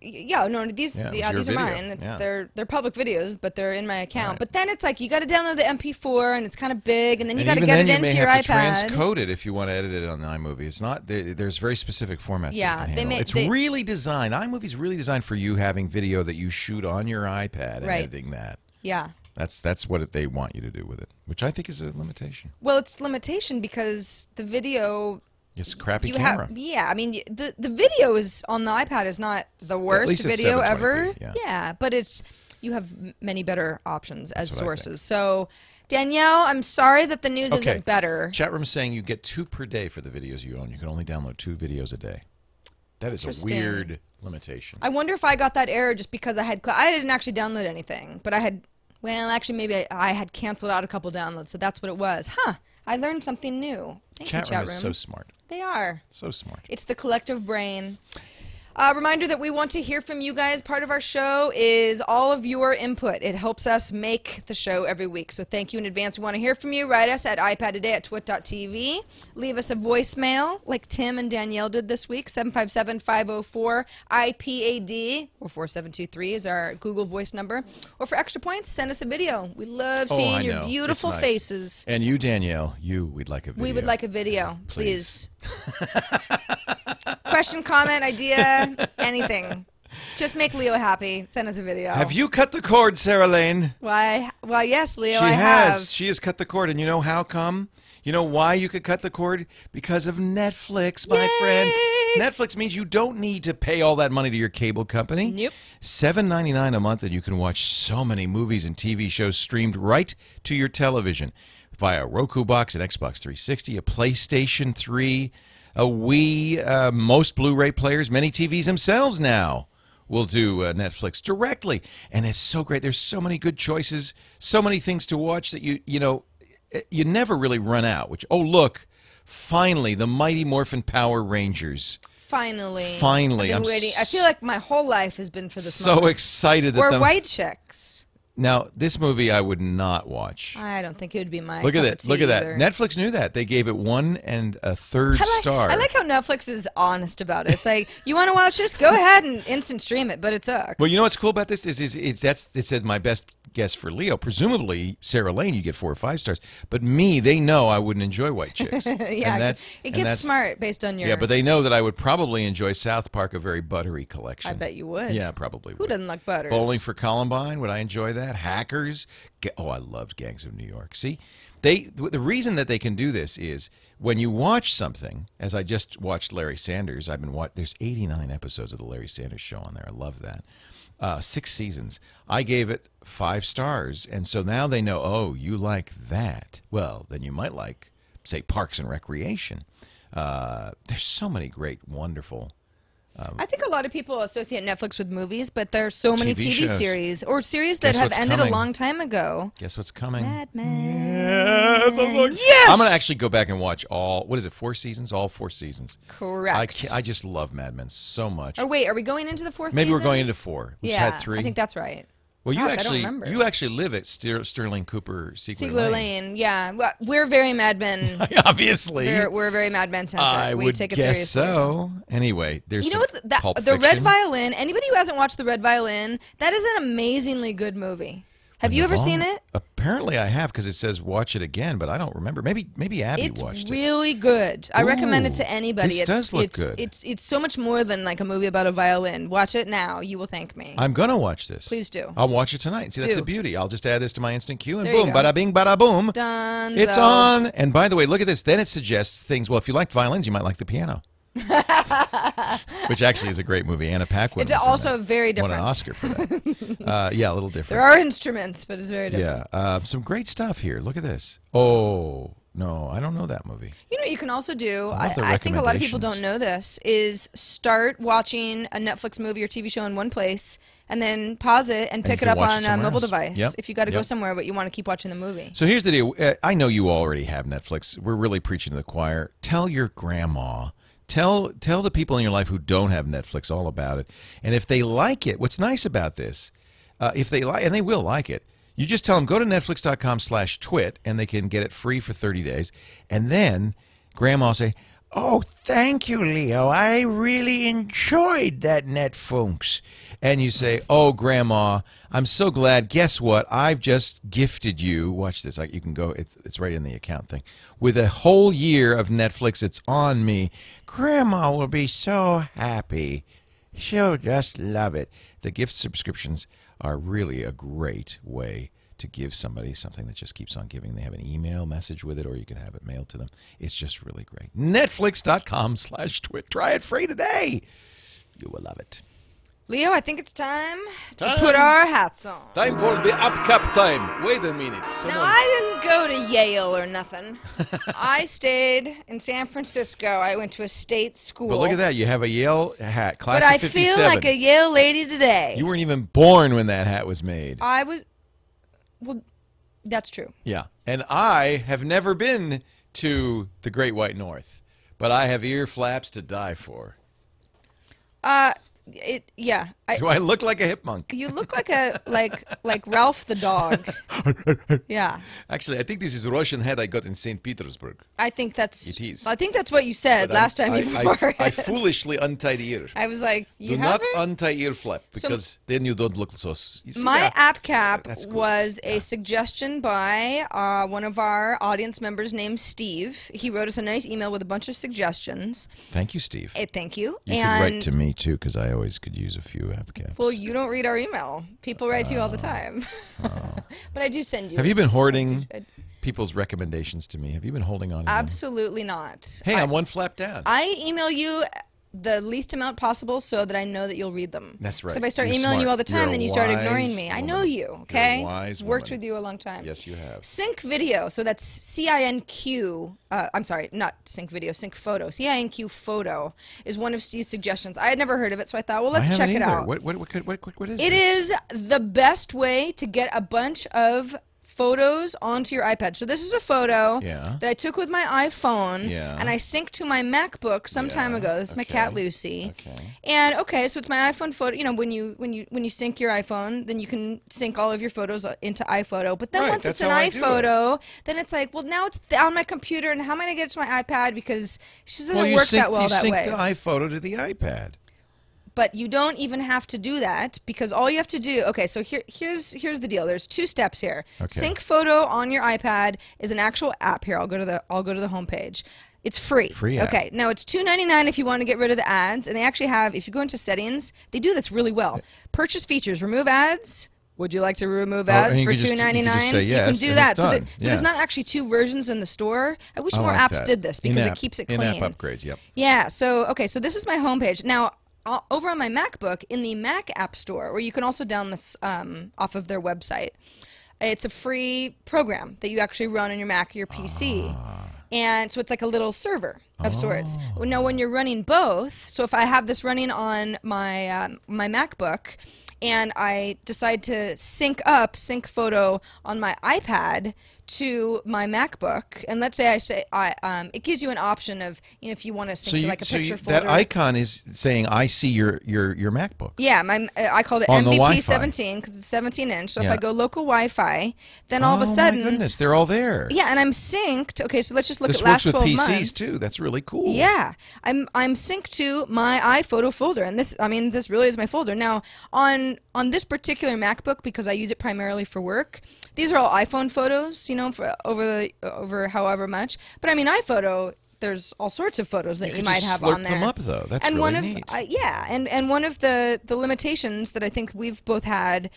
Yeah, no, these are mine. They're public videos, but they're in my account. Right. But then it's like you got to download the MP4, and it's kind of big, and then you got to get it into your iPad. You may have to transcode it if you want to edit it on the iMovie. It's not there's very specific formats. Yeah, it's really designed. iMovie's really designed for you having video that you shoot on your iPad and editing that. Yeah. That's what they want you to do with it, which I think is a limitation. Well, it's a limitation because the video. It's a crappy camera. I mean, the video is on the iPad is not the worst video ever. Yeah, but you have many better options as sources. So, Danielle, I'm sorry that the news isn't better. Chat room is saying you get 2 per day for the videos you own. You can only download 2 videos a day. That is a weird limitation. I wonder if I got that error just because I didn't actually download anything, but I had. Well, actually, maybe I had canceled out a couple downloads, so that's what it was. Huh. I learned something new. Thank you, chat room. Is so smart. They are. So smart. It's the collective brain. Reminder that we want to hear from you guys. Part of our show is all of your input. It helps us make the show every week. So thank you in advance. We want to hear from you. Write us at iPadtoday@twit.tv. Leave us a voicemail like Tim and Danielle did this week. 757-504-IPAD or 4723 is our Google Voice number. Or for extra points, send us a video. We love seeing your beautiful faces. And you, Danielle, we'd like a video. We would like a video, please. Question, comment, idea, anything. Just make Leo happy. Send us a video. Have you cut the cord, Sarah Lane? Why, yes, Leo, I have. She has cut the cord, and you know how come? You know why you could cut the cord? Because of Netflix, my friends. Netflix means you don't need to pay all that money to your cable company. Nope. $7.99 a month, and you can watch so many movies and TV shows streamed right to your television via a Roku box, an Xbox 360, a PlayStation 3, a Wii, most Blu-ray players, many TVs themselves now will do Netflix directly. And it's so great. There's so many good choices, so many things to watch that you never really run out. Oh, look, finally, the Mighty Morphin Power Rangers. Finally. Finally. I've been waiting. I feel like my whole life has been for this so moment. excited. Or White Chicks. Now, this movie I would not watch. I don't think it would be my Look at cup it. of Look tea at that. either. Netflix knew that. They gave it 1 1/3 star. I like how Netflix is honest about it. It's like, you want to watch this? Go ahead and instant stream it, but it sucks. Well, you know what's cool about this is it says my best guess for Leo. Presumably, Sarah Lane, you get 4 or 5 stars. But me, they know I wouldn't enjoy White Chicks. Yeah, it gets smart based on your... Yeah, but they know that I would probably enjoy South Park, a very buttery collection. I bet you would. Yeah, probably would. Who doesn't like butters? Bowling for Columbine, would I enjoy that? Hackers. Oh, I loved Gangs of New York. See, the reason that they can do this is when you watch something, as I just watched Larry Sanders, there's 89 episodes of the Larry Sanders Show on there. I love that. 6 seasons. I gave it 5 stars, and so now they know, oh, you like that. Well, then you might like, say, Parks and Recreation. There's so many great, wonderful... I think a lot of people associate Netflix with movies, but there are so many TV shows. series or series that have ended a long time ago. Guess what's coming? Mad Men. Yes! I'm going to actually go back and watch all 4 seasons? All 4 seasons. Correct. I just love Mad Men so much. Oh, wait, are we going into the 4th season? Maybe we're going into 4. We've had 3. I think that's right. Well, Gosh, I don't remember. you actually live at Sterling Cooper Siegler Lane. Yeah. Well, we're very Mad Men. Obviously. We're very Mad Men centric. I would take it guess seriously. so. Anyway, there's Pulp the Red Fiction. Violin, anybody who hasn't watched The Red Violin, that is an amazingly good movie. Have you ever seen it? Apparently I have, because it says watch it again, but I don't remember. Maybe Abby watched it. It's really good. I recommend it to anybody. This does look good. It's so much more than like a movie about a violin. Watch it now. You will thank me. I'm going to watch this. Please do. I'll watch it tonight. See, that's the beauty. I'll just add this to my instant queue, and There you boom, go. bada bing, bada boom. Done. It's on. And by the way, look at this. Then it suggests things. Well, if you liked violins, you might like the piano. Which actually is a great movie. Anna Paquin. It's also very different. Won an Oscar for that. Yeah, a little different. There are instruments, but it's very different. Yeah, some great stuff here. Look at this. Oh, no, I don't know that movie. You know what you can also do, I think a lot of people don't know this, is start watching a Netflix movie or TV show in one place and then pause it and pick it up on a mobile device. Yep. If you got to go somewhere but you want to keep watching the movie. So here's the deal. I know you already have Netflix. We're really preaching to the choir. Tell your grandma. Tell the people in your life who don't have Netflix all about it. And if they like it, what's nice about this, if they like, and they will like it, you just tell them, go to netflix.com/twit, and they can get it free for 30 days. And then Grandma will say, oh, thank you, Leo. I really enjoyed that Netfunks. And you say, oh, Grandma, I'm so glad. Guess what? I've just gifted you. Watch this. You can go. It's right in the account thing. With a whole year of Netflix, it's on me. Grandma will be so happy. She'll just love it. The gift subscriptions are really a great way to give somebody something that just keeps on giving. They have an email message with it, or you can have it mailed to them. It's just really great. Netflix.com/twit. Try it free today. You will love it. Leo, I think it's time to put our hats on. Time for the upcap time. Wait a minute. Now, I didn't go to Yale or nothing. I stayed in San Francisco. I went to a state school. But look at that. You have a Yale hat. Class but of 57. I feel like a Yale lady today. You weren't even born when that hat was made. I was... Well, that's true. Yeah. And I have never been to the Great White North, but I have ear flaps to die for. Yeah. Do I look like a hipmunk? You look like a like Ralph the dog. Yeah. Actually, I think this is Russian hat I got in St. Petersburg. I think that's. It is. I think that's what you said last time you wore it. I foolishly untied ear. I was like, you Do have not it? untie ear flap, because then you don't look so. My app cap That's good. was a suggestion by one of our audience members named Steve. He wrote us a nice email with a bunch of suggestions. Thank you, Steve. Thank you. You could write to me too, because I always could use a few app caps. Well, you don't read our email. People write to you all the time. But I do send you. Have you been hoarding people's recommendations to me? Have you been holding on to them? Absolutely not. Hey, I'm one flap down. I email you the least amount possible so that I know that you'll read them. That's right. So if I start You're emailing smart. you all the time, You're then a you start ignoring wise me. I woman. know you, okay? You're a wise Worked woman. with you a long time. Yes, you have. Cinq Video, so that's C-I-N-Q, I'm sorry, not Cinq Video, Cinq Photo. C-I-N-Q Photo is one of Steve's suggestions. I had never heard of it, so I thought, well, let's check it out. What is It this? is the best way to get a bunch of photos onto your iPad. So this is a photo that I took with my iPhone, and I synced to my MacBook some time ago. This is my cat Lucy. And so it's my iPhone photo. You know, when you sync your iPhone, then you can sync all of your photos into iPhoto. But then once it's an iPhoto, then it's like, well, now it's on my computer, and how am I gonna get it to my iPad because she doesn't work that well that way. You sync the iPhoto to the iPad. But you don't even have to do that because all you have to do, so here's the deal. There's 2 steps here. Cinq Photo on your iPad is an actual app. Here, I'll go to the homepage. It's free. Free app. Okay, now it's $2.99 if you want to get rid of the ads, and they actually have, if you go into settings, they do this really well. Purchase features, remove ads. Would you like to remove ads for $2.99? So you can do that. So there's not actually 2 versions in the store. I wish more apps did this because it keeps it clean. In-app upgrades, yep. Yeah, so this is my homepage. Now, over on my MacBook, in the Mac App Store, where you can also download this off of their website, it's a free program that you actually run on your Mac or your PC. And so it's like a little server of sorts. Now, when you're running both, so if I have this running on my my MacBook, and I decide to sync Cinq Photo on my iPad to my MacBook, and let's say it gives you an option of if you want to sync to like a picture folder. That icon is saying I see your MacBook. Yeah, I called it on MVP 17 because it's 17-inch. So if I go local Wi-Fi, then all of a sudden, my goodness, they're all there. Yeah, and I'm synced. Okay, so let's just look this at last works 12 with months. PCs too. That's really cool. Yeah, I'm synced to my iPhoto folder, and this really is my folder. Now on this particular MacBook, because I use it primarily for work, these are all iPhone photos, for over however much. But iPhoto, there's all sorts of photos that you might have on there. Slurp them up though. That's and really one of neat. And one of the limitations that I think we've both had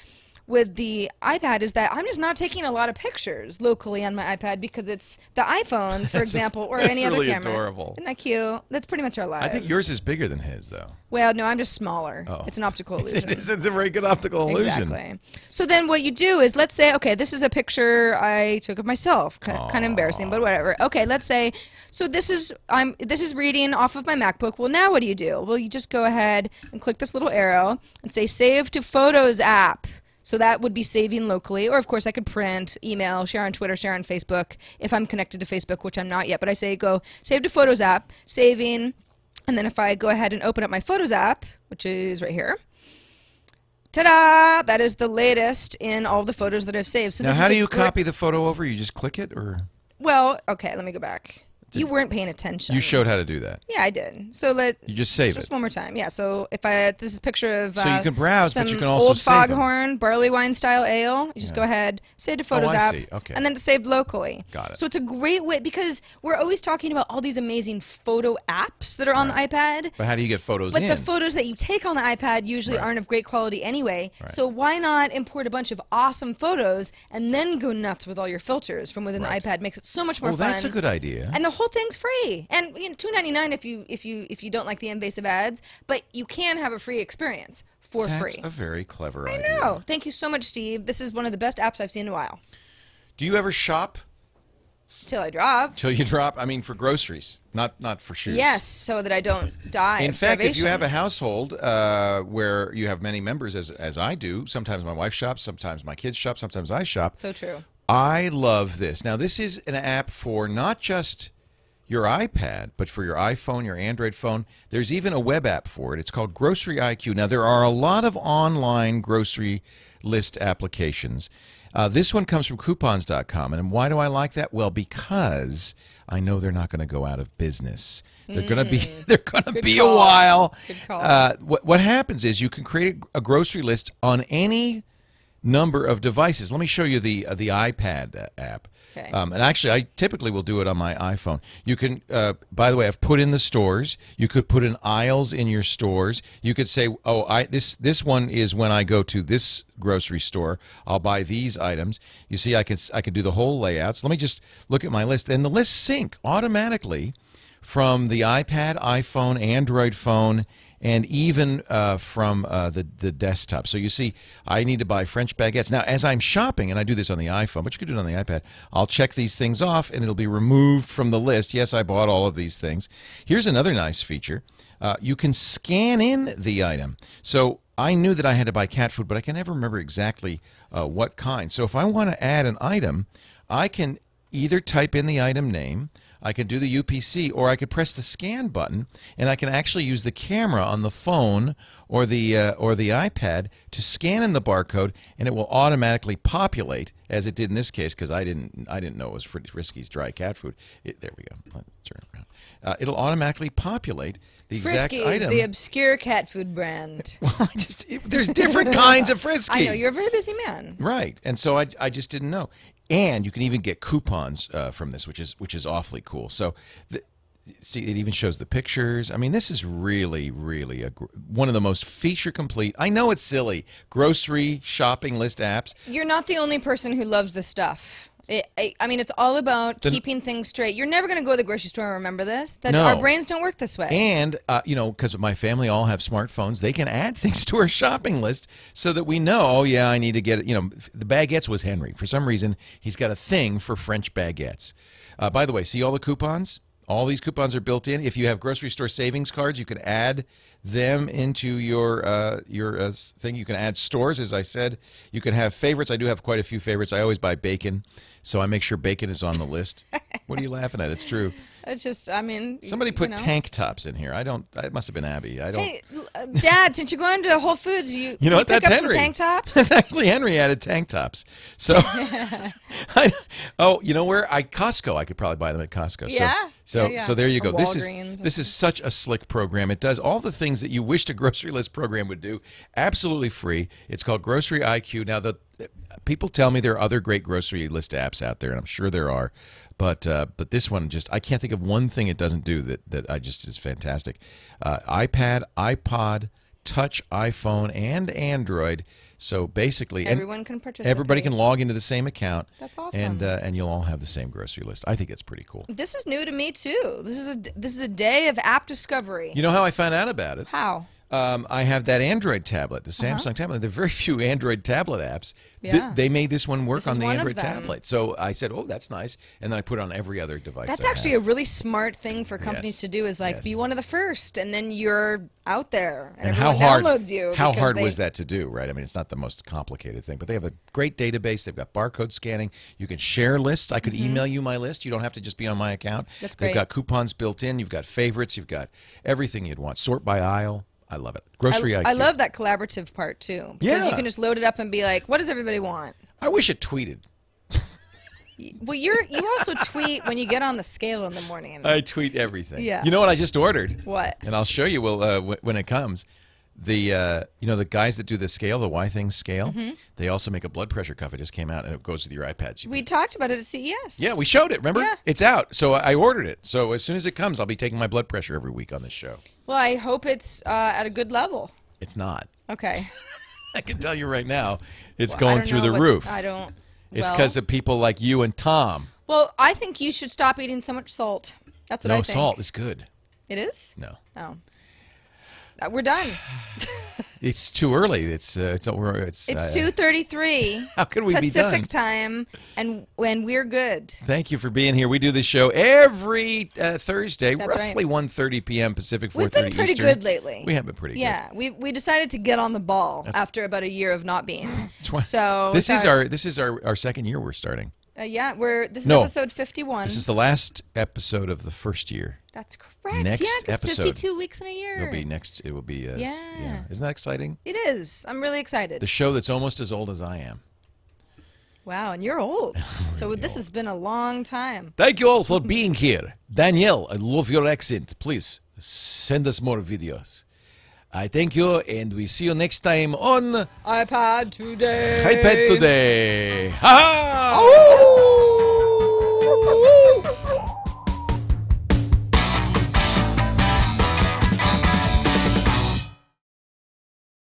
with the iPad is that I'm just not taking a lot of pictures locally on my iPad because it's the iPhone, for example, or any other camera. That's really adorable. Isn't that cute? That's pretty much our lives. I think yours is bigger than his, though. Well, no, I'm just smaller. Oh. It's an optical illusion. It's a very good optical illusion. Exactly. So then what you do is, let's say, okay, this is a picture I took of myself. Kind of embarrassing, but whatever. Okay, let's say, so this is reading off of my MacBook. Well, now what do? Well, you just go ahead and click this little arrow and say Save to Photos app. So that would be saving locally, or of course I could print, email, share on Twitter, share on Facebook, if I'm connected to Facebook, which I'm not yet. But I say go Save to Photos app, saving, and then if I go ahead and open up my Photos app, which is right here, ta-da! That is the latest in all the photos that I've saved. So now, how do you copy the photo over? You just click it, or? Well, okay, let me go back. You weren't paying attention. You showed how to do that. Yeah, I did. So you just save it. Just one more time. Yeah. So if this is a picture of so you can browse, some but you can also old save foghorn barley wine style ale. You just go ahead, save to Photos app, and then it's saved locally. Got it. So it's a great way because we're always talking about all these amazing photo apps that are on the iPad. But how do you get photos in? But the photos that you take on the iPad usually aren't of great quality anyway. So why not import a bunch of awesome photos and then go nuts with all your filters from within the iPad? Makes it so much more fun. Well, that's a good idea. And the whole thing's free. And $2.99 if you don't like the invasive ads, but you can have a free experience for free. That's a very clever idea. I know. Thank you so much, Steve. This is one of the best apps I've seen in a while. Do you ever shop? Till I drop. Till you drop? I mean, for groceries, not for shoes. Yes, so that I don't die. In fact, if you have a household where you have many members, as I do, sometimes my wife shops, sometimes my kids shop, sometimes I shop. So true. I love this. Now, this is an app for not just your iPad, but for your iPhone, your Android phone. There's even a web app for it. It's called Grocery IQ. Now, there are a lot of online grocery list applications. This one comes from coupons.com. And why do I like that? Well, because I know they're not going to go out of business. They're going to be a while. Good call. What happens is you can create a grocery list on any number of devices. Let me show you the iPad app. Okay. And actually, I typically will do it on my iPhone. You can, by the way, I've put in the stores. You could put in aisles in your stores. You could say, oh, this one is when I go to this grocery store, I'll buy these items. You see, I can do the whole layouts. Let me just look at my list. And the lists sync automatically from the iPad, iPhone, Android phone, and even from the desktop. So you see, I need to buy French baguettes. Now, as I'm shopping, and I do this on the iPhone, but you can do it on the iPad, I'll check these things off, and it'll be removed from the list. Yes, I bought all of these things. Here's another nice feature. You can scan in the item. So I knew that I had to buy cat food, but I can never remember exactly what kind. So if I want to add an item, I can either type in the item name, I could do the UPC, or I could press the scan button, and I can actually use the camera on the phone or the iPad to scan in the barcode, and it will automatically populate, as it did in this case, because I didn't know it was Frisky's dry cat food. There we go. Let's turn it around. It'll automatically populate the exact item. Frisky is the obscure cat food brand. Well, there's different kinds of Frisky. I know, you're a very busy man. Right, and so I just didn't know. And you can even get coupons from this, which is awfully cool. So, see, it even shows the pictures. I mean, this is really, really one of the most feature-complete. I know it's silly. Grocery shopping list apps. You're not the only person who loves this stuff. I mean, it's all about keeping things straight. You're never going to go to the grocery store and remember this. No. Our brains don't work this way. And, you know, because my family all have smartphones, they can add things to our shopping list so that we know, oh, yeah, I need to get it. You know, the baguettes was Henry. For some reason, he's got a thing for French baguettes. By the way, see all the coupons? All these coupons are built in. If you have grocery store savings cards, you can add them into your thing. You can add stores, as I said. You can have favorites. I do have quite a few favorites. I always buy bacon, so I make sure bacon is on the list. What are you laughing at? It's true. It's just, I mean, somebody put tank tops in here. I don't. It must have been Abby. I don't. Hey, Dad, since you're going to Whole Foods, you know what? pick That's up Henry. some tank tops. That's actually Henry added tank tops. So, you know where? Costco. I could probably buy them at Costco. Yeah. So there you go. Or This Walgreens is such a slick program. It does all the things that you wished a grocery list program would do, absolutely free. It's called Grocery IQ. Now, people tell me there are other great grocery list apps out there, and I'm sure there are. But this one, I can't think of one thing it doesn't do that is fantastic. iPad, iPod, Touch, iPhone, and Android. So basically, everyone can participate. Everybody can log into the same account. That's awesome. And you'll all have the same grocery list. I think it's pretty cool. This is new to me too. This is a day of app discovery. You know how I found out about it? How? I have that Android tablet, the Samsung tablet. There are very few Android tablet apps. Yeah. They made this one work on the one Android tablet. So I said, oh, that's nice. And then I put it on every other device. That's actually a really smart thing for companies to do is be one of the first, and then you're out there. And how hard, downloads you. How hard was that to do, right? I mean, it's not the most complicated thing. But they have a great database. They've got barcode scanning. You can share lists. I could email you my list. You don't have to just be on my account. That's great. They've got coupons built in. You've got favorites. You've got everything you'd want. Sort by aisle. I love it. Grocery IQ. I love that collaborative part too. Because you can just load it up and be like, what does everybody want? I wish it tweeted. Well, you also tweet when you get on the scale in the morning. I tweet everything. Yeah. You know what I just ordered? What? And I'll show you when it comes. The the guys that do the scale, the Y Things scale, they also make a blood pressure cuff. It just came out and it goes with your iPad. We talked about it at CES. Yeah, we showed it. Remember? Yeah. It's out. So I ordered it. So as soon as it comes, I'll be taking my blood pressure every week on this show. Well, I hope it's at a good level. It's not. Okay. I can tell you right now, it's going through the roof. I don't. It's because of people like you and Tom. Well, I think you should stop eating so much salt. That's what I think. No, salt is good. It is? No. Oh. We're done. It's too early. It's 2:33. How could we be done? Pacific time, and we're good. Thank you for being here. We do this show every Thursday, That's roughly 1:30 p.m. Pacific, 4:30 We've been pretty Eastern. good lately. We have been pretty good. Yeah, we decided to get on the ball after about a year of not being. So this is our second year we're starting. Yeah, this is episode 51. This is the last episode of the first year. That's correct. Next episode, 52 weeks in a year. It will be. Yeah. Isn't that exciting? It is. I'm really excited. The show that's almost as old as I am. Wow, and you're old. So this has been a long time. Thank you all for being here. Danielle, I love your accent. Please send us more videos. I thank you, and we see you next time on iPad Today. iPad Today. Ha!